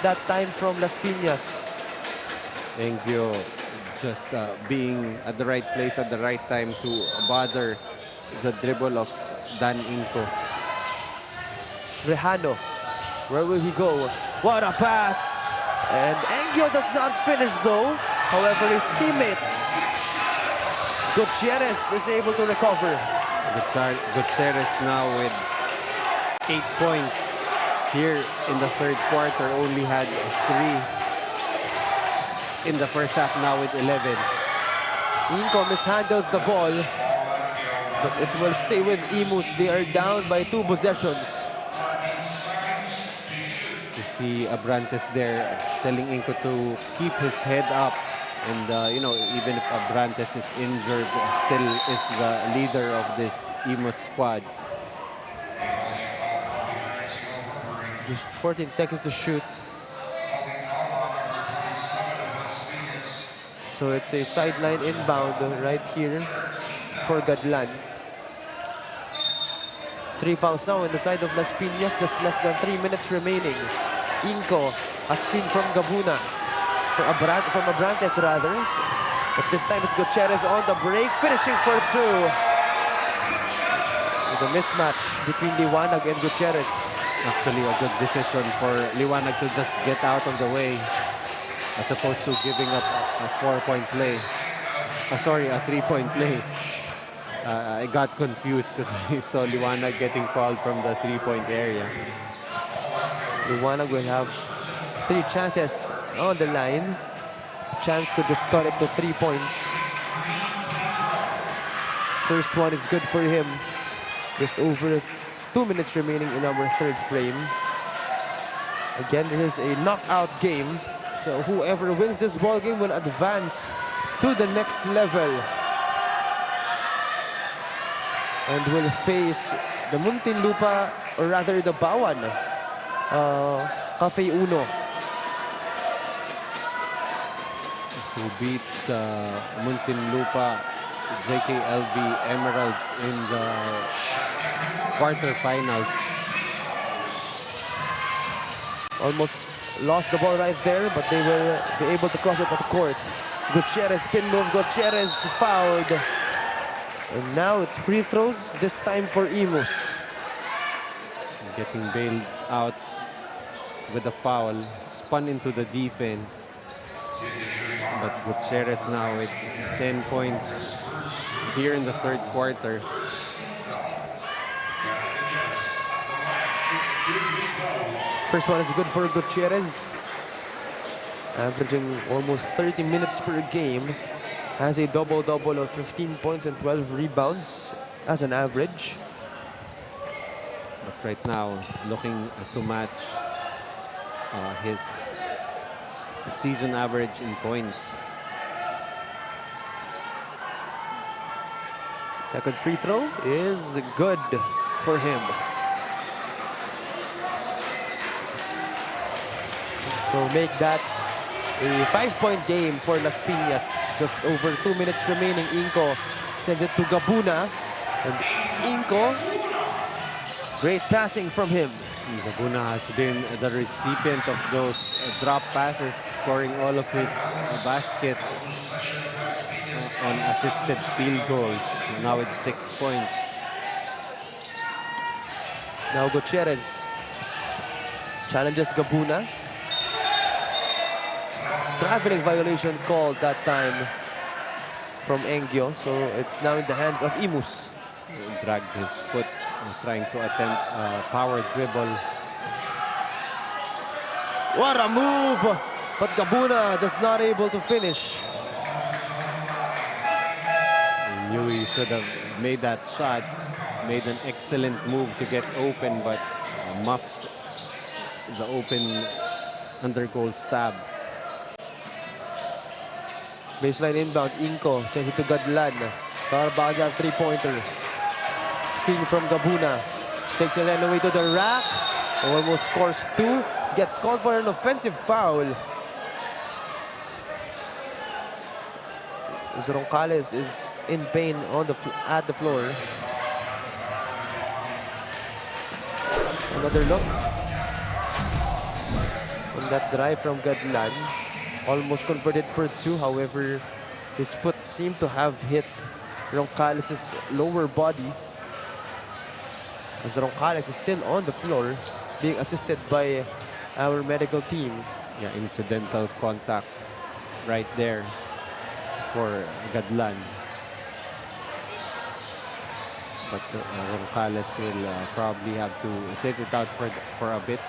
that time from Las Piñas. Engio just being at the right place at the right time to bother the dribble of Dan Inco. Rejano, where will he go? What a pass! And Engio does not finish though. However, his teammate Gutierrez is able to recover. Gutierrez now with 8 points here in the third quarter. Only had 3 in the first half, now with 11. Inco mishandles the ball, but it will stay with Imus. They are down by 2 possessions. You see Abrantes there telling Inco to keep his head up. And, you know, even if Abrantes is injured, still is the leader of this Imus squad. Just 14 seconds to shoot. So it's a sideline inbound right here for Gadlan. 3 fouls now on the side of Las Piñas, just less than 3 minutes remaining. Inco, a screen from Gabuna. From Abrantes rather. But this time it's Gutierrez on the break, finishing for 2. It's a mismatch between Liwanag and Gutierrez. Actually, a good decision for Liwanag to just get out of the way as opposed to giving up a 4-point play. Sorry, a 3-point play. I got confused because I saw Liwanag getting fouled from the 3-point area. Liwanag will have 3 chances on the line. Chance to just cut it to 3 points. First one is good for him. Just over 2 minutes remaining in our third frame. Again, this is a knockout game. So whoever wins this ball game will advance to the next level. And will face the Muntinlupa, or rather the Bawan, Cafe Uno. Who beat Muntinlupa JKLB Emeralds in the quarterfinals. Almost lost the ball right there, but they will be able to cross it at the court. Gutierrez spin move, Gutierrez fouled. And now it's free throws, this time for Imus. Getting bailed out with a foul, spun into the defense. But Gutierrez now with 10 points here in the third quarter. First one is good for Gutierrez. Averaging almost 30 minutes per game. Has a double-double of 15 points and 12 rebounds as an average. But right now, looking to match his season average in points. Second free throw is good for him. So make that a 5-point game for Las Piñas. Just over 2 minutes remaining. Inco sends it to Gabuna. And Inco, great passing from him. Gabuna has been the recipient of those drop passes, scoring all of his baskets on assisted field goals. Now with 6 points. Now Gutierrez challenges Gabuna. Traveling violation called that time from Engio, so it's now in the hands of Imus. Dragged his foot, trying to attempt a power dribble. What a move! But Gabuna just not able to finish. He knew he should have made that shot, made an excellent move to get open, but muffed the open under goal stab. Baseline inbound, Inko sends it to Gadlan. Carbaga, three-pointer. Screen from Gabuna. Takes it away to the rack. Almost scores 2. Gets called for an offensive foul. Roncales is in pain on at the floor. Another look. On that drive from Gadlan. Almost converted for 2. However, his foot seemed to have hit Roncales' lower body. As Roncales is still on the floor, being assisted by our medical team. Yeah, incidental contact right there for Gadlan. But Roncales will probably have to sit it out for a bit.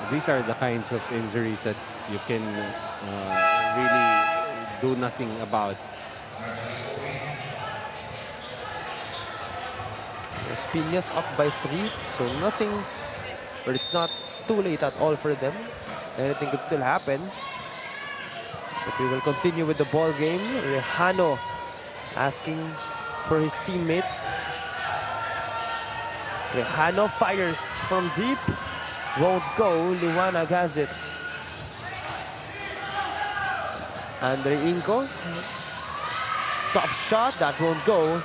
These are the kinds of injuries that you can really do nothing about. Pinas up by 3, so nothing, but it's not too late at all for them. Anything could still happen. But we will continue with the ball game. Rejano asking for his teammate. Rejano fires from deep. Won't go. Liwanag has it. Andre Inco. Tough shot. That won't go.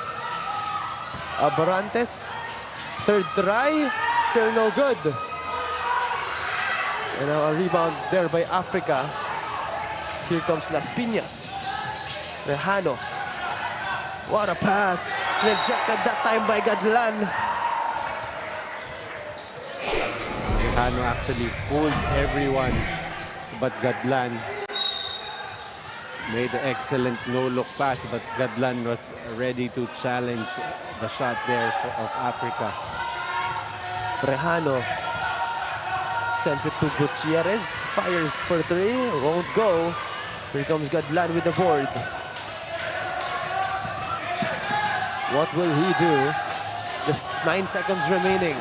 Abarantes. Third try. Still no good. And now a rebound there by Africa. Here comes Las Pinas. Rejano. What a pass. Rejected that time by Gadlan. Rejano actually fooled everyone, but Gadlan made an excellent no-look pass, but Gadlan was ready to challenge the shot there of Africa. Rejano sends it to Gutierrez. Fires for 3. Won't go. Here comes Gadlan with the board. What will he do? Just 9 seconds remaining.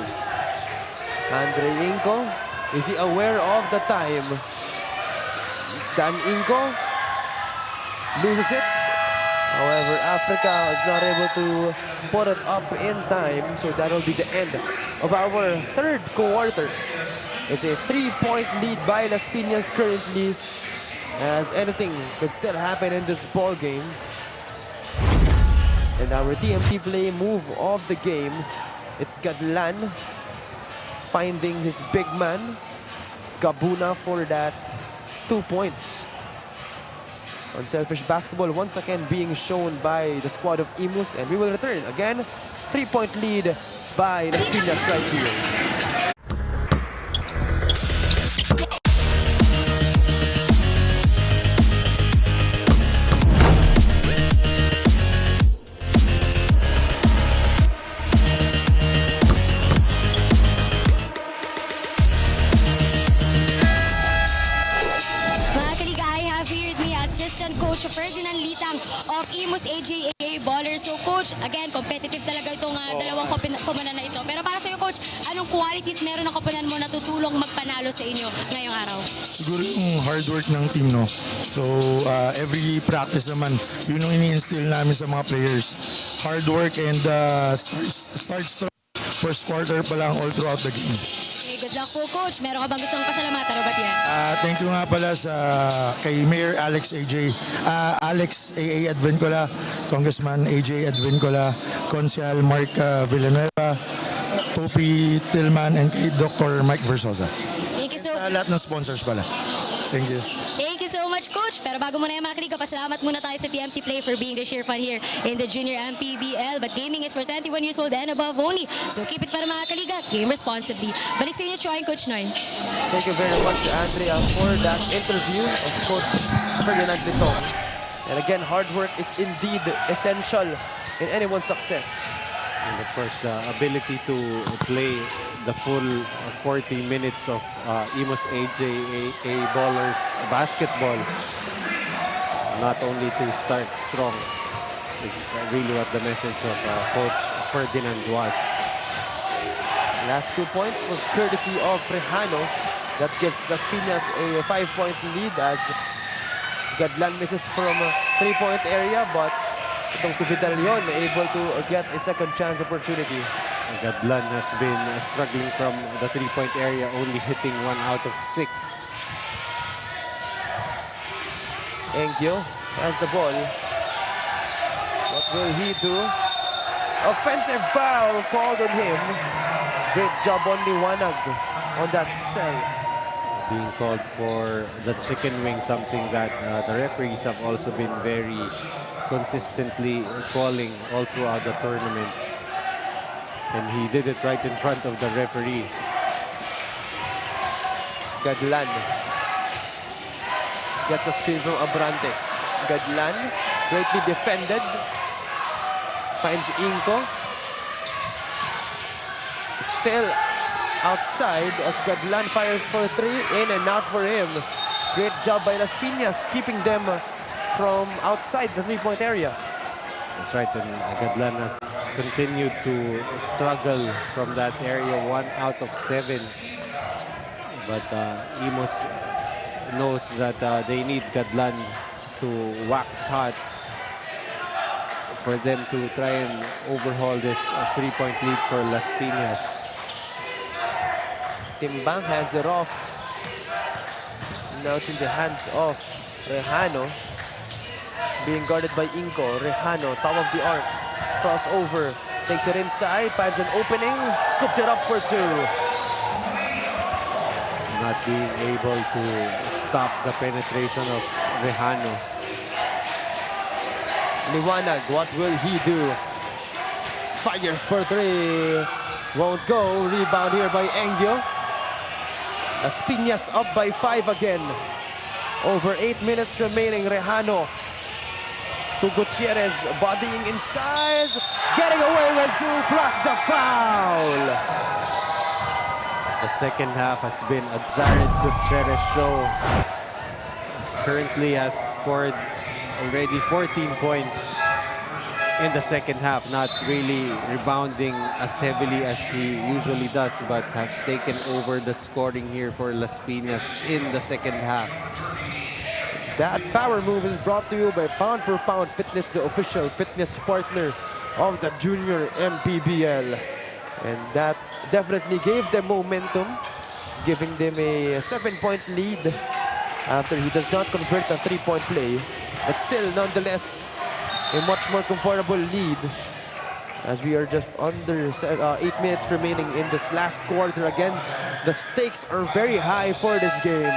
Andre Inco, is he aware of the time? Dan Inco loses it. However, Africa is not able to put it up in time. So that will be the end of our third quarter. It's a 3-point lead by Las Pinas currently, as anything could still happen in this ball game. And our TMT play move of the game. It's Gadlan finding his big man, Gabuna, for that 2 points. Unselfish basketball once again being shown by the squad of Imus, and we will return again. 3-point lead by Las Pinas right here. Coach Ferdinand Litang of Imus AJAA Ballers. So Coach, again, competitive talaga itong dalawang koponan na ito. Pero para sa iyo Coach, anong qualities meron ng koponan mo na tutulong magpanalo sa inyo ngayong araw? Siguro yung hard work ng team, no? So every practice naman, yun yung ini-instill namin sa mga players. Hard work and start strong. First quarter pa lang all throughout the game. Good luck po, Coach. Meron ka bang gustong pasalamatan o ba't yan? Thank you nga pala kay Mayor Alex AA Advincola, Congressman AJ Advincola, Consial Mark Villanueva, Topi Tillman, and kay Dr. Mike Versosa. Thank you so much. Lahat ng sponsors pala. Thank you. Thank you so much, Coach. Pero bago muna yung makinig, pasalamat muna tayo sa TMT Play for being the sheer fun here in the Junior MPBL. But gaming is for 21 years old and above only. So keep it para mga kaliga. Game responsibly. Balik sa inyo, Choi, Coach Noy. Thank you very much, Andrea, for that interview of Coach Ferdinand Litong. And again, hard work is indeed essential in anyone's success. And of course, the ability to play the full 40 minutes of Imus AJAA Ballers basketball. Not only to start strong, is really what the message of Coach Ferdinand was. Last 2 points was courtesy of Rejano. That gives Las Piñas a 5-point lead as Gadlan misses from 3-point area, but itong si Vidalion able to get a second chance opportunity. Gadlan has been struggling from the 3-point area, only hitting 1 out of 6. Engyo has the ball. What will he do? Offensive foul called on him. Great job on Liwanag on that sell. Being called for the chicken wing, something that the referees have also been very consistently calling all throughout the tournament. And he did it right in front of the referee. Gadlan gets a screen from Abrantes. Gadlan, greatly defended. Finds Inco. Still outside as Gadlan fires for 3. In and out for him. Great job by Las Piñas, keeping them from outside the 3-point area. That's right, and Gadlan has continued to struggle from that area, 1 out of 7. But Imus knows that they need Gadlan to wax hot for them to try and overhaul this 3-point lead for Las Piñas. Timbang hands it off. Now it's in the hands of Rejano. Being guarded by Inco. Rejano, top of the arc. Crossover. Takes it inside. Finds an opening. Scoops it up for 2. Not being able to stop the penetration of Rejano. Liwanag, what will he do? Fires for 3. Won't go. Rebound here by Engyo. Las Piñas up by 5 again. Over 8 minutes remaining. Rejano to Gutierrez, bodying inside. Getting away with 2 plus the foul. The second half has been a Jared Gutierrez show. Currently has scored already 14 points in the second half, not really rebounding as heavily as he usually does, but has taken over the scoring here for Las Piñas in the second half. That power move is brought to you by Pound for Pound Fitness, the official fitness partner of the Junior MPBL. And that definitely gave them momentum, giving them a 7-point lead after he does not convert a 3-point play. But still, nonetheless, a much more comfortable lead as we are just under 8 minutes remaining in this last quarter. Again, the stakes are very high for this game.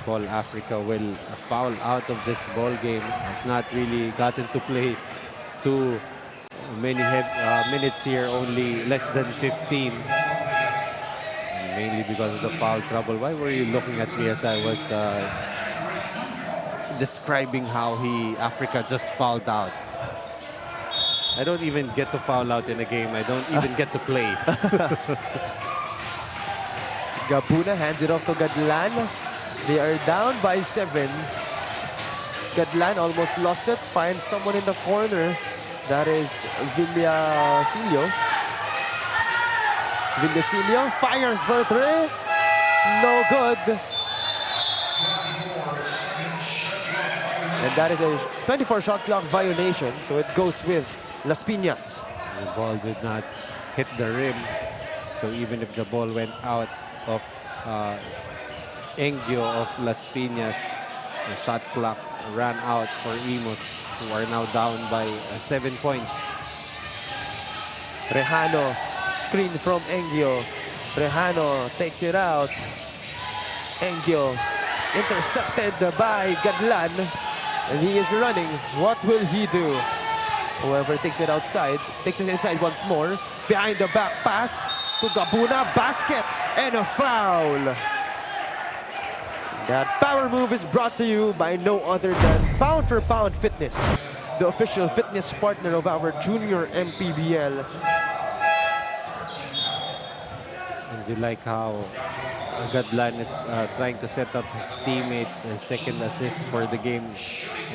Ball Africa will foul out of this ball game. It's not really gotten to play too many minutes here, only less than 15. Mainly because of the foul trouble. Why were you looking at me as I was describing how Africa just fouled out? I don't even get to foul out in a game. I don't even get to play. Gabuna hands it off to Gadlan. They are down by 7. Gadlan almost lost it. Finds someone in the corner. That is Villasilio. Villasilio fires for 3. No good. And that is a 24-shot clock violation. So it goes with Las Piñas. The ball did not hit the rim. So even if the ball went out of Engyo of Las Piñas, the shot clock ran out for Imus, who are now down by 7 points. Rejano, screen from Engyo. Rejano takes it out. Engyo intercepted by Gadlan, and he is running. What will he do? Whoever takes it outside, takes it inside once more. Behind the back pass to Gabuna, basket, and a foul. That power move is brought to you by no other than Pound for Pound Fitness, the official fitness partner of our Junior MPBL. And you like how Gadlan is trying to set up his teammates, a second assist for the game,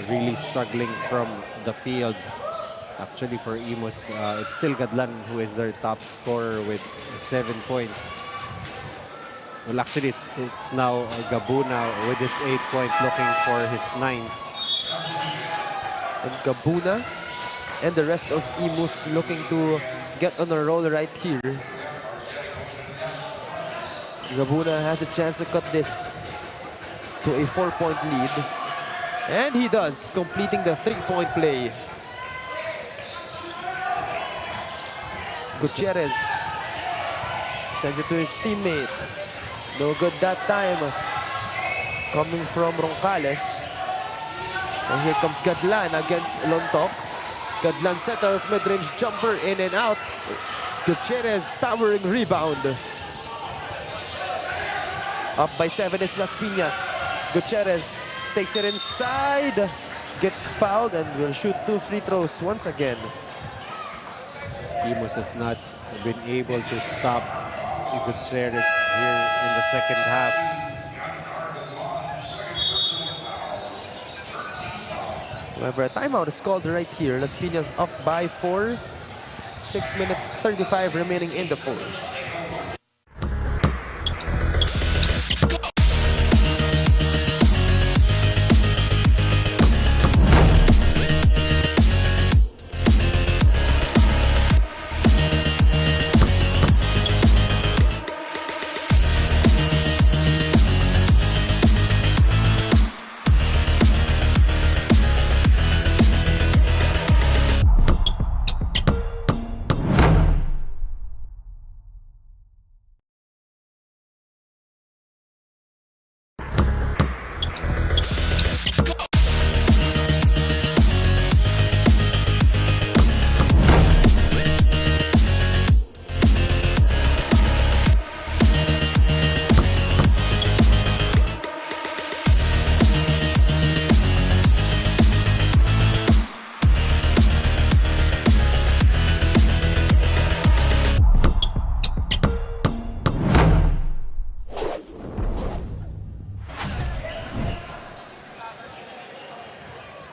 really struggling from the field. Actually, for Imus, it's still Gadlan who is their top scorer with 7 points. Well, actually, it's now Gabuna with his 8 points looking for his 9th. And Gabuna and the rest of Imus looking to get on a roll right here. Gabuna has a chance to cut this to a 4-point lead. And he does, completing the 3-point play. Gutierrez sends it to his teammate. No good that time. Coming from Roncales. And here comes Gadlan against Lontok. Gadlan settles mid-range jumper in and out. Gutierrez towering rebound. Up by 7 is Las Pinas. Gutierrez takes it inside. Gets fouled and will shoot 2 free throws once again. Imus has not been able to stop Gutierrez here in the second half. However, a timeout is called right here. Las Pinas up by 4. 6 minutes 35 remaining in the fourth.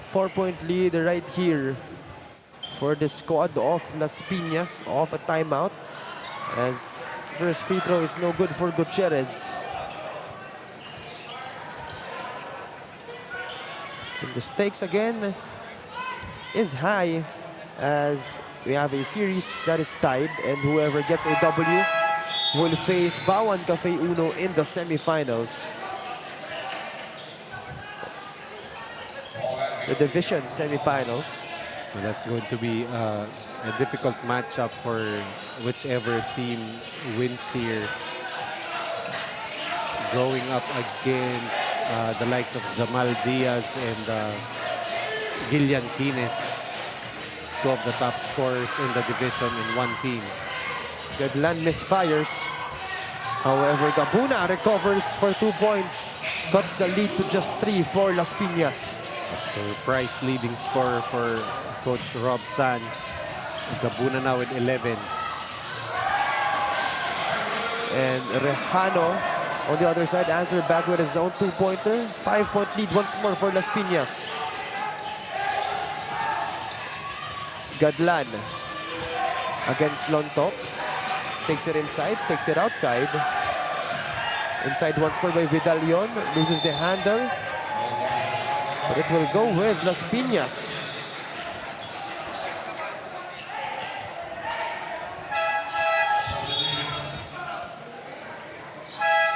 Four-point lead right here for the squad of Las Pinas off a timeout, as first free throw is no good for Gutierrez. And the stakes again is high, as we have a series that is tied, and whoever gets a W will face Bawan Cafe Uno in the semifinals. The division semifinals. So that's going to be a difficult matchup for whichever team wins here. Going up against the likes of Jamal Diaz and Gillian Pinas, 2 of the top scorers in the division in one team. Gadlan misfires. However, Gabuna recovers for 2 points. Cuts the lead to just 3 for Las Pinas. Surprise leading scorer for Coach Rob Sanz. Gabuna now with 11. And Rejano on the other side answered back with his own 2-pointer. 5-point lead once more for Las Pinas. Gadlan against Lontok. Takes it inside, takes it outside. Inside once more by Vidalion. Loses the handle. But it will go with Las Pinas.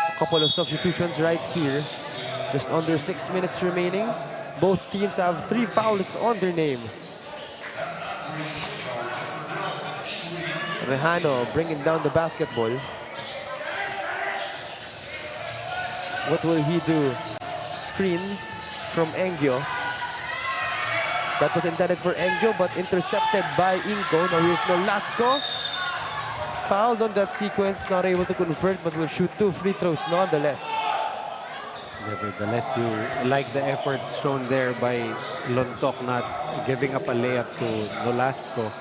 A couple of substitutions right here. Just under 6 minutes remaining. Both teams have 3 fouls on their name. Rejano bringing down the basketball. What will he do? Screen from Engyo. That was intended for Engyo, but intercepted by Inco. Now here's Nolasco. Fouled on that sequence, not able to convert, but will shoot 2 free throws nonetheless. Nevertheless, you like the effort shown there by Lontok, not giving up a layup to Nolasco.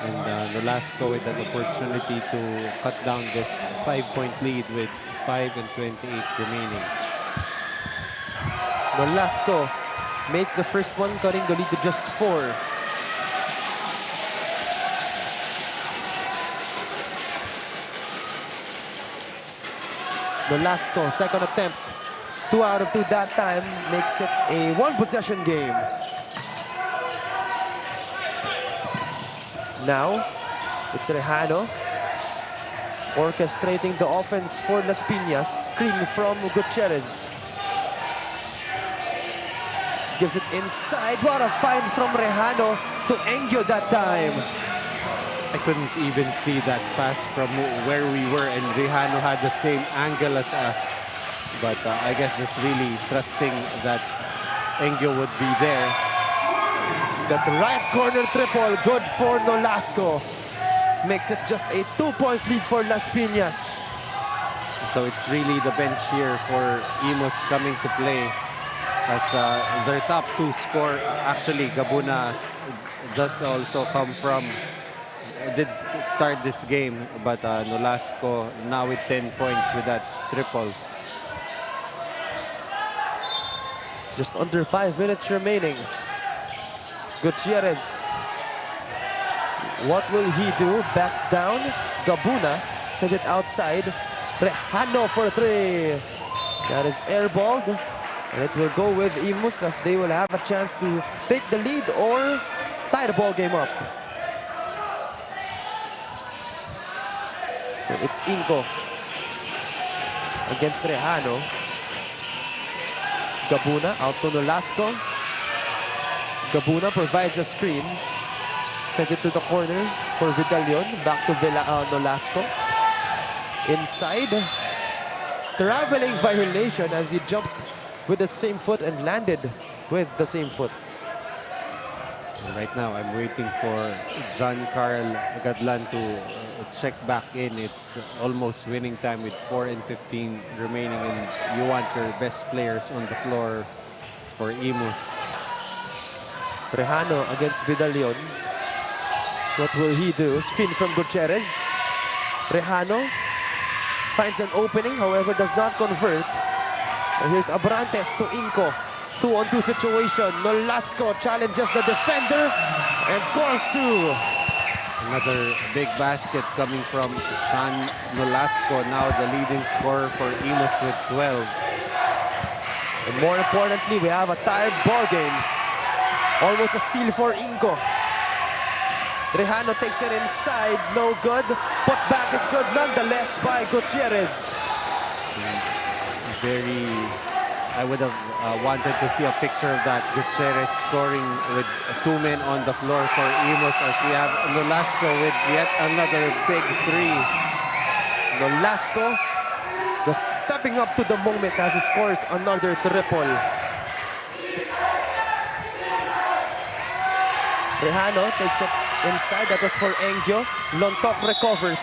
And Nolasco with an opportunity to cut down this 5-point lead with 5 and 28 remaining. Nolasco makes the first one, cutting the lead to just 4. Nolasco, second attempt. 2 out of 2 that time, makes it a 1-possession game. Now, it's Rejano orchestrating the offense for Las Piñas. Screen from Gutierrez. Gives it inside. What a find from Rejano to Engyo that time. I couldn't even see that pass from where we were, and Rejano had the same angle as us. But I guess just really trusting that Engyo would be there. That right corner triple, good for Nolasco. Makes it just a 2-point lead for Las Piñas. So it's really the bench here for Imus coming to play. As their top 2 score, actually Gabuna does also come from, did start this game, but Nolasco now with 10 points with that triple. Just under 5 minutes remaining. Gutierrez. What will he do? Backs down. Gabuna sends it outside. Rejano for 3. That is airballed. And it will go with Imus as they will have a chance to take the lead or tie the ball game up. So it's Inco against Rejano. Gabuna out to Nolasco. Gabuna provides a screen. Sends it to the corner for Vidalion. Back to Nolasco. Inside. Traveling violation as he jumped with the same foot and landed with the same foot. Right now, I'm waiting for John Carl Gadlan to check back in. It's almost winning time with 4 and 15 remaining, and you want your best players on the floor for Imus. Rejano against Vidalion. What will he do? Spin from Gutierrez. Rejano finds an opening, however does not convert. And here's Abrantes to Inco. 2-on-2 situation. Nolasco challenges the defender and scores 2. Another big basket coming from Sean Nolasco, now the leading scorer for Imus with 12. And more importantly, we have a tied ball game. Almost a steal for Inco. Rejano takes it inside, no good. Put back is good nonetheless by Gutierrez. I would have wanted to see a picture of that. Gutierrez scoring with 2 men on the floor for Imus as we have Nolasco with yet another big 3. Nolasco just stepping up to the moment as he scores another triple. Rejano takes it inside. That was for Engyo. Lontok recovers.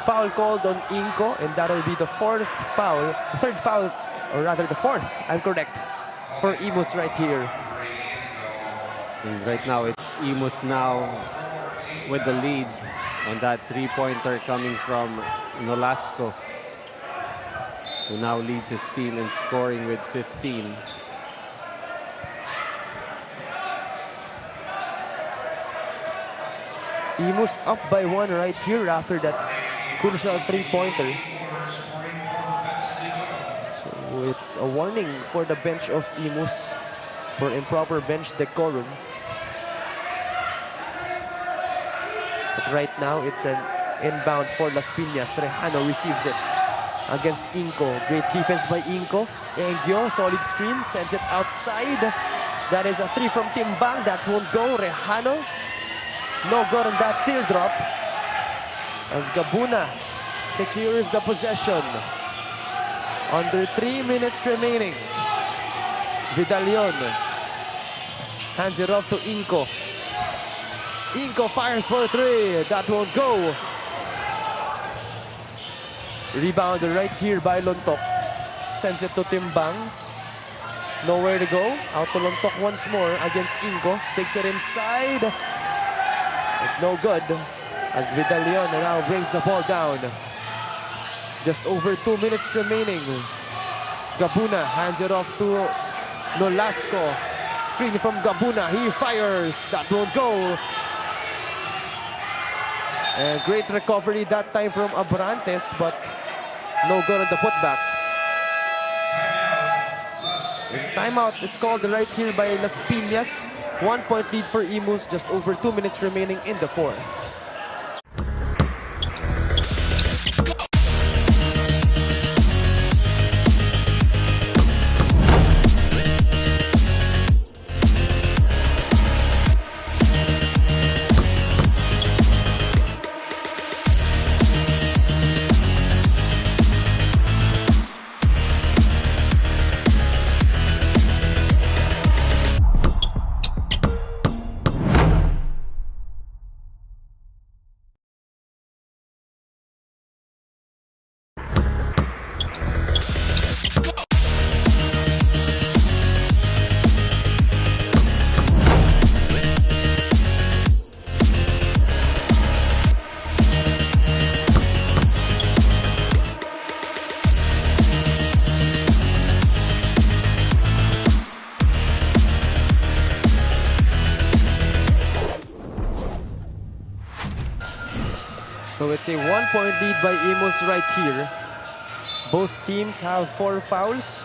Foul called on Inco, and that'll be the third foul, or rather the 4th, I'm correct, for Imus right here. And right now, it's Imus now with the lead on that 3-pointer coming from Nolasco, who now leads his team in scoring with 15. Imus up by 1 right here after that crucial 3-pointer. So it's a warning for the bench of Imus for improper bench decorum. But right now it's an inbound for Las Piñas. Rejano receives it against Inco. Great defense by Inco. Engyo, solid screen, sends it outside. That is a 3 from Timbang. That won't go. Rejano, no good on that teardrop. As Gabuna secures the possession. Under 3 minutes remaining. Vidalion hands it off to Inco. Inco fires for 3. That won't go. Rebound right here by Lontok. Sends it to Timbang. Nowhere to go. Out to Lontok once more against Inco. Takes it inside. It's no good. As Vidalion now brings the ball down. Just over 2 minutes remaining. Gabuna hands it off to Nolasco. Screen from Gabuna. He fires. That won't go. And great recovery that time from Abrantes, but No good on the putback. And timeout is called right here by Las Pinas. 1 point lead for Imus, just over 2 minutes remaining in the fourth. So it's a 1 point lead by Imus right here. Both teams have 4 fouls.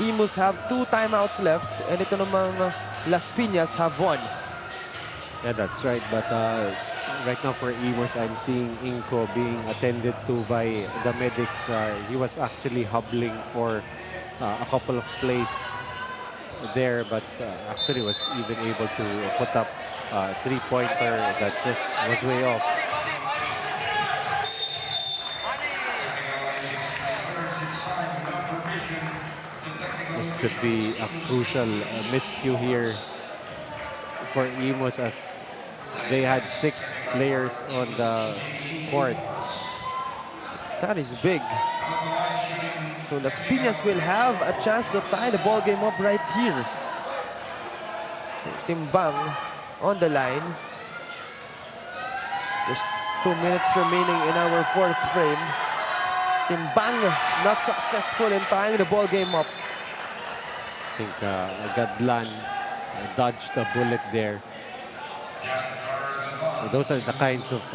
Imus have 2 timeouts left. And ito namang Las Pinas have 1. Yeah, that's right. But right now for Imus, I'm seeing Inko being attended to by the medics. He was actually hobbling for a couple of plays there, but actually was even able to put up a 3-pointer that just was way off. This could be a crucial miscue here for Imus, as they had 6 players on the court. That is big. So Las Pinas will have a chance to tie the ball game up right here. Timbang on the line. Just 2 minutes remaining in our fourth frame. Timbang not successful in tying the ball game up. I think Gadlan dodged a bullet there. Those are the kinds of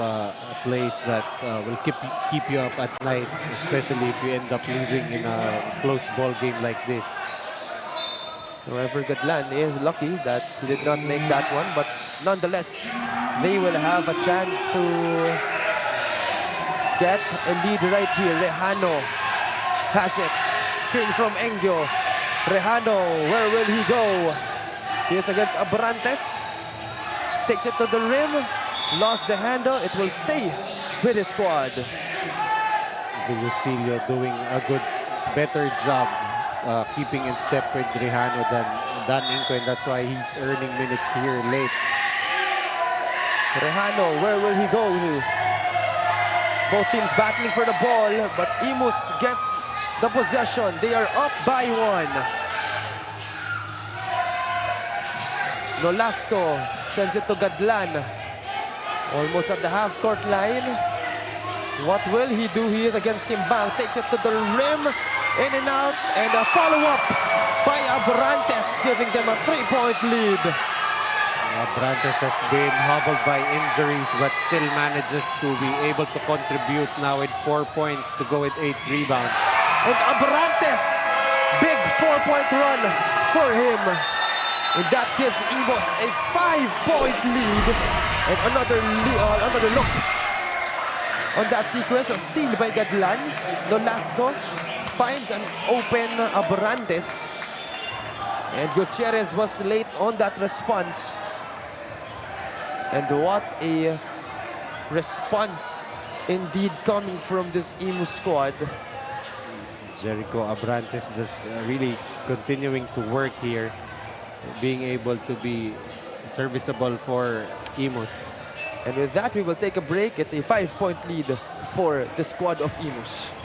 plays that will keep you up at night, especially if you end up losing in a close ball game like this. However, Gadlan is lucky that he did not make that one, but nonetheless, they will have a chance to get a lead right here. Rejano has it. Screen from Engyo. Rejano, where will he go? He is against Abrantes. Takes it to the rim. Lost the handle. It will stay with his squad. Lucilio doing a better job keeping in step with Rejano than Inko, and that's why he's earning minutes here late. Rejano, where will he go to? Both teams battling for the ball, but Imus gets the possession. They are up by 1. Nolasco sends it to Gadlan. Almost at the half-court line. What will he do? He is against Timbang. Takes it to the rim. In and out. And a follow-up by Abrantes, giving them a 3-point lead. Abrantes has been hobbled by injuries, but still manages to be able to contribute now with 4 points to go with 8 rebounds. And Abrantes, big 4-point run for him. And that gives Imus a 5-point lead. And another look on that sequence. A steal by Gadlan. Nolasco finds an open Abrantes. And Gutierrez was late on that response. And what a response indeed coming from this Imus squad. Jericho Abrantes just really continuing to work here, being able to be serviceable for Imus. And with that, we will take a break. It's a 5-point lead for the squad of Imus.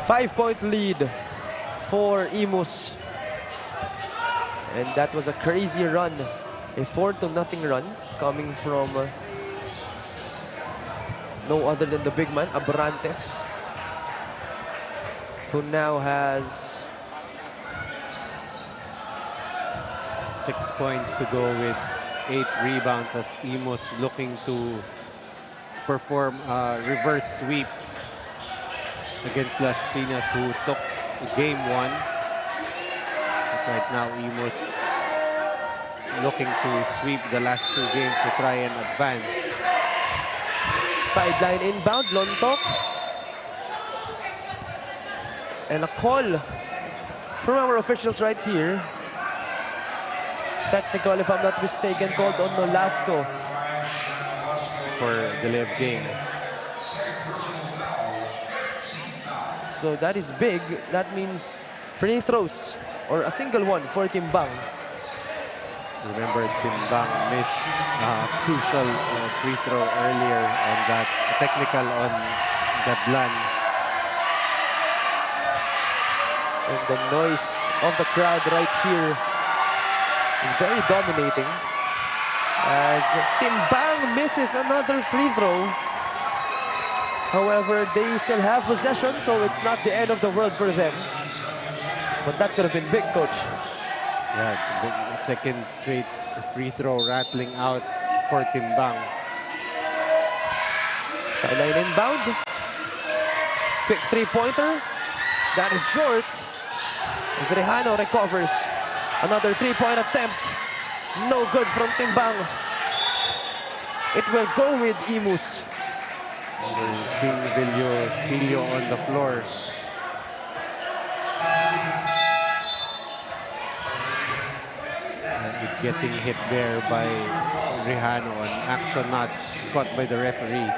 Five-point lead for Imus. And that was a crazy run A 4-0 run coming from no other than the big man, Abrantes, who now has 6 points to go with 8 rebounds as Imus looking to perform a reverse sweep against Las Pinas, who took game 1. But right now, Imus looking to sweep the last 2 games to try and advance. Sideline inbound, Lontok. And a call from our officials right here. Technical, if I'm not mistaken, called on Nolasco. For delay of game. So that is big. That means free throws or a single one for Timbang. Remember, Timbang missed a crucial free throw earlier on that technical on Gadlan. And the noise of the crowd right here is very dominating as Timbang misses another free throw. However, they still have possession, so it's not the end of the world for them. But that could have been big, Coach. Yeah, the second straight free throw rattling out for Timbang. Sideline inbound. Quick three-pointer. That is short. As Rejano recovers. Another three-point attempt. No good from Timbang. It will go with Imus. Seeing Valenzuela on the floor. Getting hit there by Rejano, an action not caught by the referees.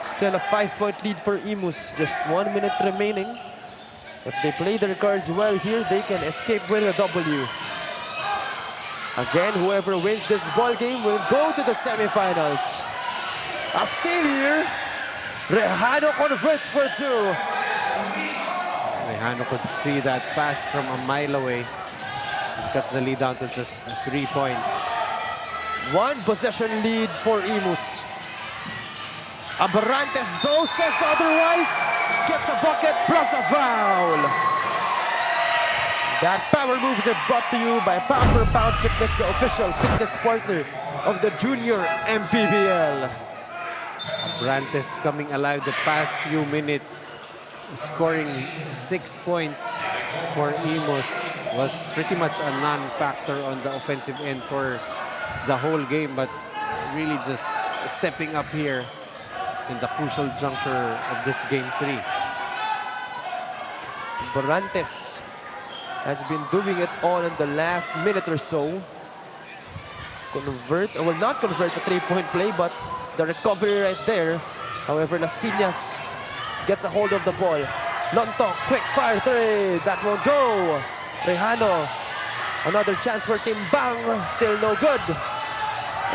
Still a 5-point lead for Imus. Just 1 minute remaining. If they play their cards well here, they can escape with a W. Again, whoever wins this ball game will go to the semifinals. A steal here. Rejano converts for 2. Rejano could see that pass from a mile away. It cuts the lead down to just 3 points. 1 possession lead for Imus. Abrantes, though, says otherwise. Gets a bucket plus a foul. That power moves are brought to you by Pound for Pound Fitness, the official fitness partner of the Junior MPBL. Abrantes coming alive the past few minutes, scoring 6 points for Imus. Was pretty much a non-factor on the offensive end for the whole game, but really just stepping up here in the crucial juncture of this game 3. Abrantes has been doing it all in the last minute or so. Converts, will not convert the three-point play, but the recovery right there. However, Las Pinas gets a hold of the ball. Lontok, quick fire 3, that won't go. Rejano, another chance for Timbang, still no good.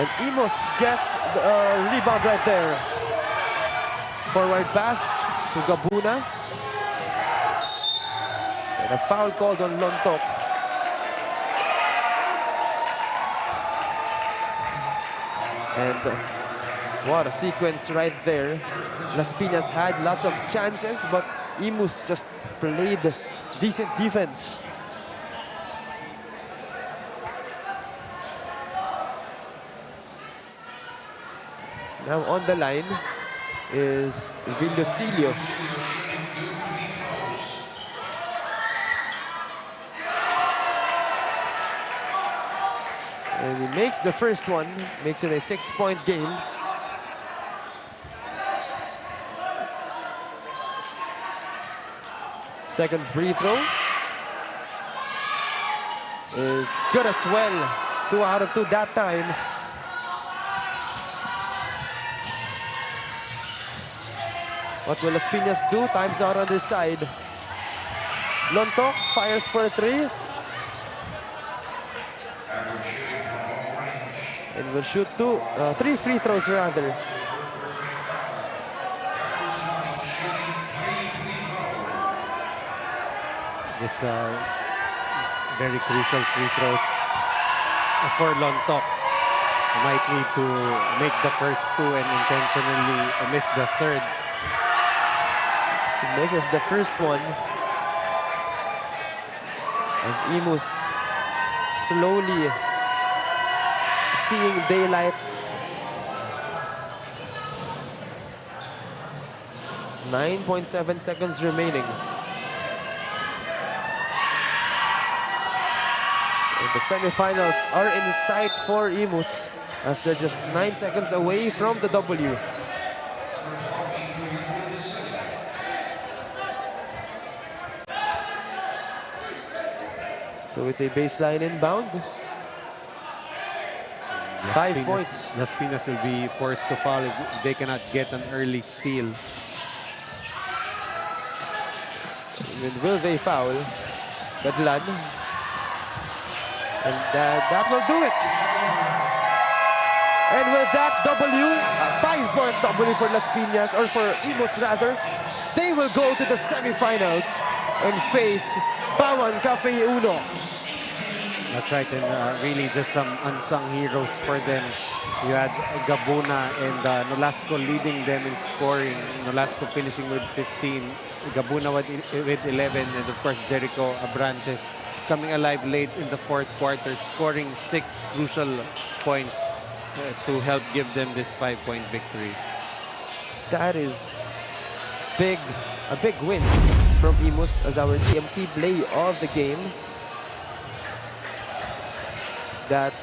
And Imus gets the rebound right there. Forward pass to Gabuna. And a foul called on Lontok. And what a sequence right there. Las Pinas had lots of chances, but Imus just played decent defense. Now on the line is Valenzuela. And he makes the first one, makes it a 6-point game. Second free throw is good as well. 2 out of 2 that time. What will Las Pinas do? Time's out on their side. Lontok fires for 3. And will shoot 3 free throws rather. This very crucial free throws a forlorn talk. You might need to make the first two and intentionally miss the third. He misses the first one. As Imus slowly seeing daylight. 9.7 seconds remaining. And the semifinals are in sight for Imus as they're just 9 seconds away from the W. So it's a baseline inbound. 5 points. Las Pinas will be forced to foul if they cannot get an early steal. And will they foul? Gadlan. And that will do it. And with that W, a 5-point W for Las Pinas, or for Imus rather, they will go to the semifinals and face Bawan Cafe Uno. That's right, and really just some unsung heroes for them. You had Gabuna and Nolasco leading them in scoring. Nolasco finishing with 15, Gabuna with 11, and of course Jericho Abrantes coming alive late in the fourth quarter, scoring 6 crucial points to help give them this 5-point victory. That is big, a big win from Imus as our TMT play of the game. That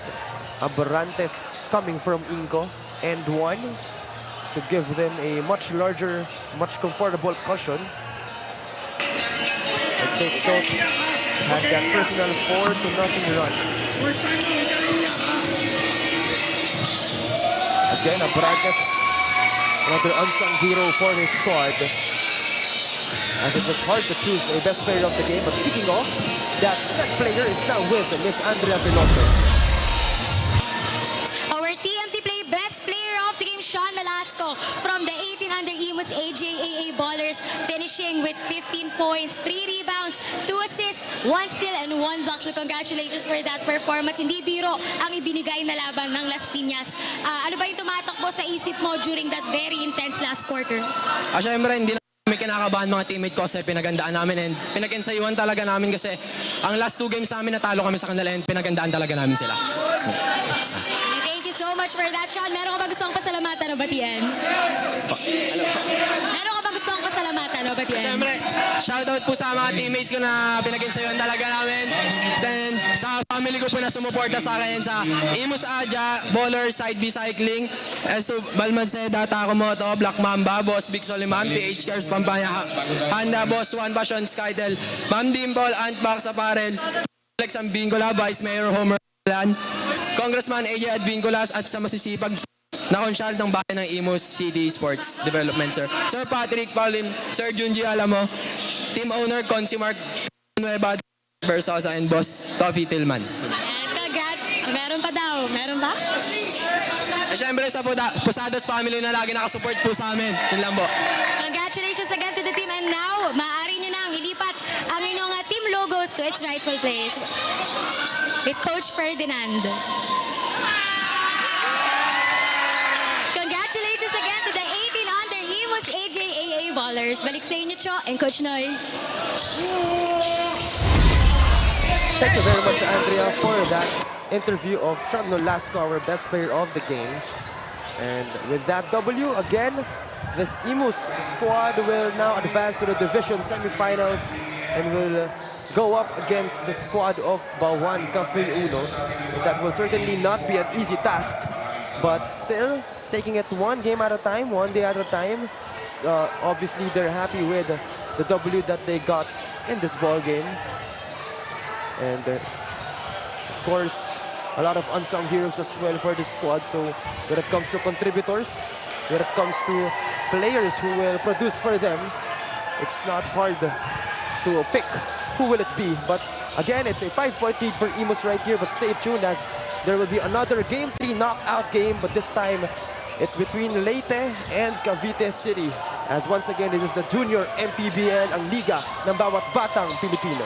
Abrantes coming from Inco and one to give them a much larger, much comfortable cushion. And take note, had that personal 4-0 run. Again, Abrantes, another unsung hero for his squad. As it was hard to choose a best player of the game. But speaking of, that set player is now with Miss Andrea Veloso. Our TMT play best player of the game, Sean Nolasco from the 1800 Imus AJAA Ballers, finishing with 15 points, 3 rebounds, 2 assists, 1 steal, and 1 block. So congratulations for that performance. Hindi biro ang ibinigay na laban ng Las Pinas. Ano ba yung tumatakbo sa isip mo during that very intense last quarter? Syempre, hindi may kinakabahan mga teammate ko kasi pinagandaan namin and pinag-ensayuhan talaga namin kasi ang last 2 games namin natalo kami sa kanila and pinagandaan talaga namin sila. Thank you so much for that, Sean. Meron ka ba gustong pasalamatan o batiyan? Meron ka ba gustong pasalamatan o batiyan? Siyempre, shoutout po sa mga teammates ko na pinag-ensayuhan talaga namin. And sa family ko po na sumuporta sa akin sa Imus Aja, Baller, Side B Cycling, S2 Balmanceda, Taco Moto, Black Mamba, Boss Big Soliman, PH Cars Pampaya, Handa, Boss One Passion, Skytel, Ma'am Dimple, Antbox Apparel, Alex Ambingola, Vice Mayor Homer Lan, Congressman AJ Advincolas at sa masisipag na konsyal ng bayan ng Imus City Sports Development, Sir. Sir Patrick Paulin, Sir Junji Alamo, Team Owner Consi Mark Nueva Versosa and Boss Toffee Tillman. Congrats. Meron pa daw. Meron ba? At syempre sa Posadas family na lagi nakasupport po sa amin. Yun lang po. Congratulations again to the team, and now, maaari nyo nang ilipat ang inyong team logos to its rightful place with Coach Ferdinand. Congratulations again to the 18-under Imus AJAA Ballers. Balik sa inyo, Cho and Coach Noy. Thank you very much, Andrea, for that interview of Sean Nolasco, our best player of the game. And with that W, again, this Imus squad will now advance to the division semifinals and will go up against the squad of Bawan Cafe Uno. That will certainly not be an easy task, but still, taking it one game at a time, one day at a time. Obviously, they're happy with the W that they got in this ball game. And of course, a lot of unsung heroes as well for this squad. So when it comes to contributors, when it comes to players who will produce for them, it's not hard to pick who will it be. But again, it's a 5-point lead for Imus right here. But stay tuned as there will be another Game 3 knockout game. But this time, it's between Leyte and Cavite City. As once again, this is the Junior MPBL, ang liga ng bawat batang Pilipino.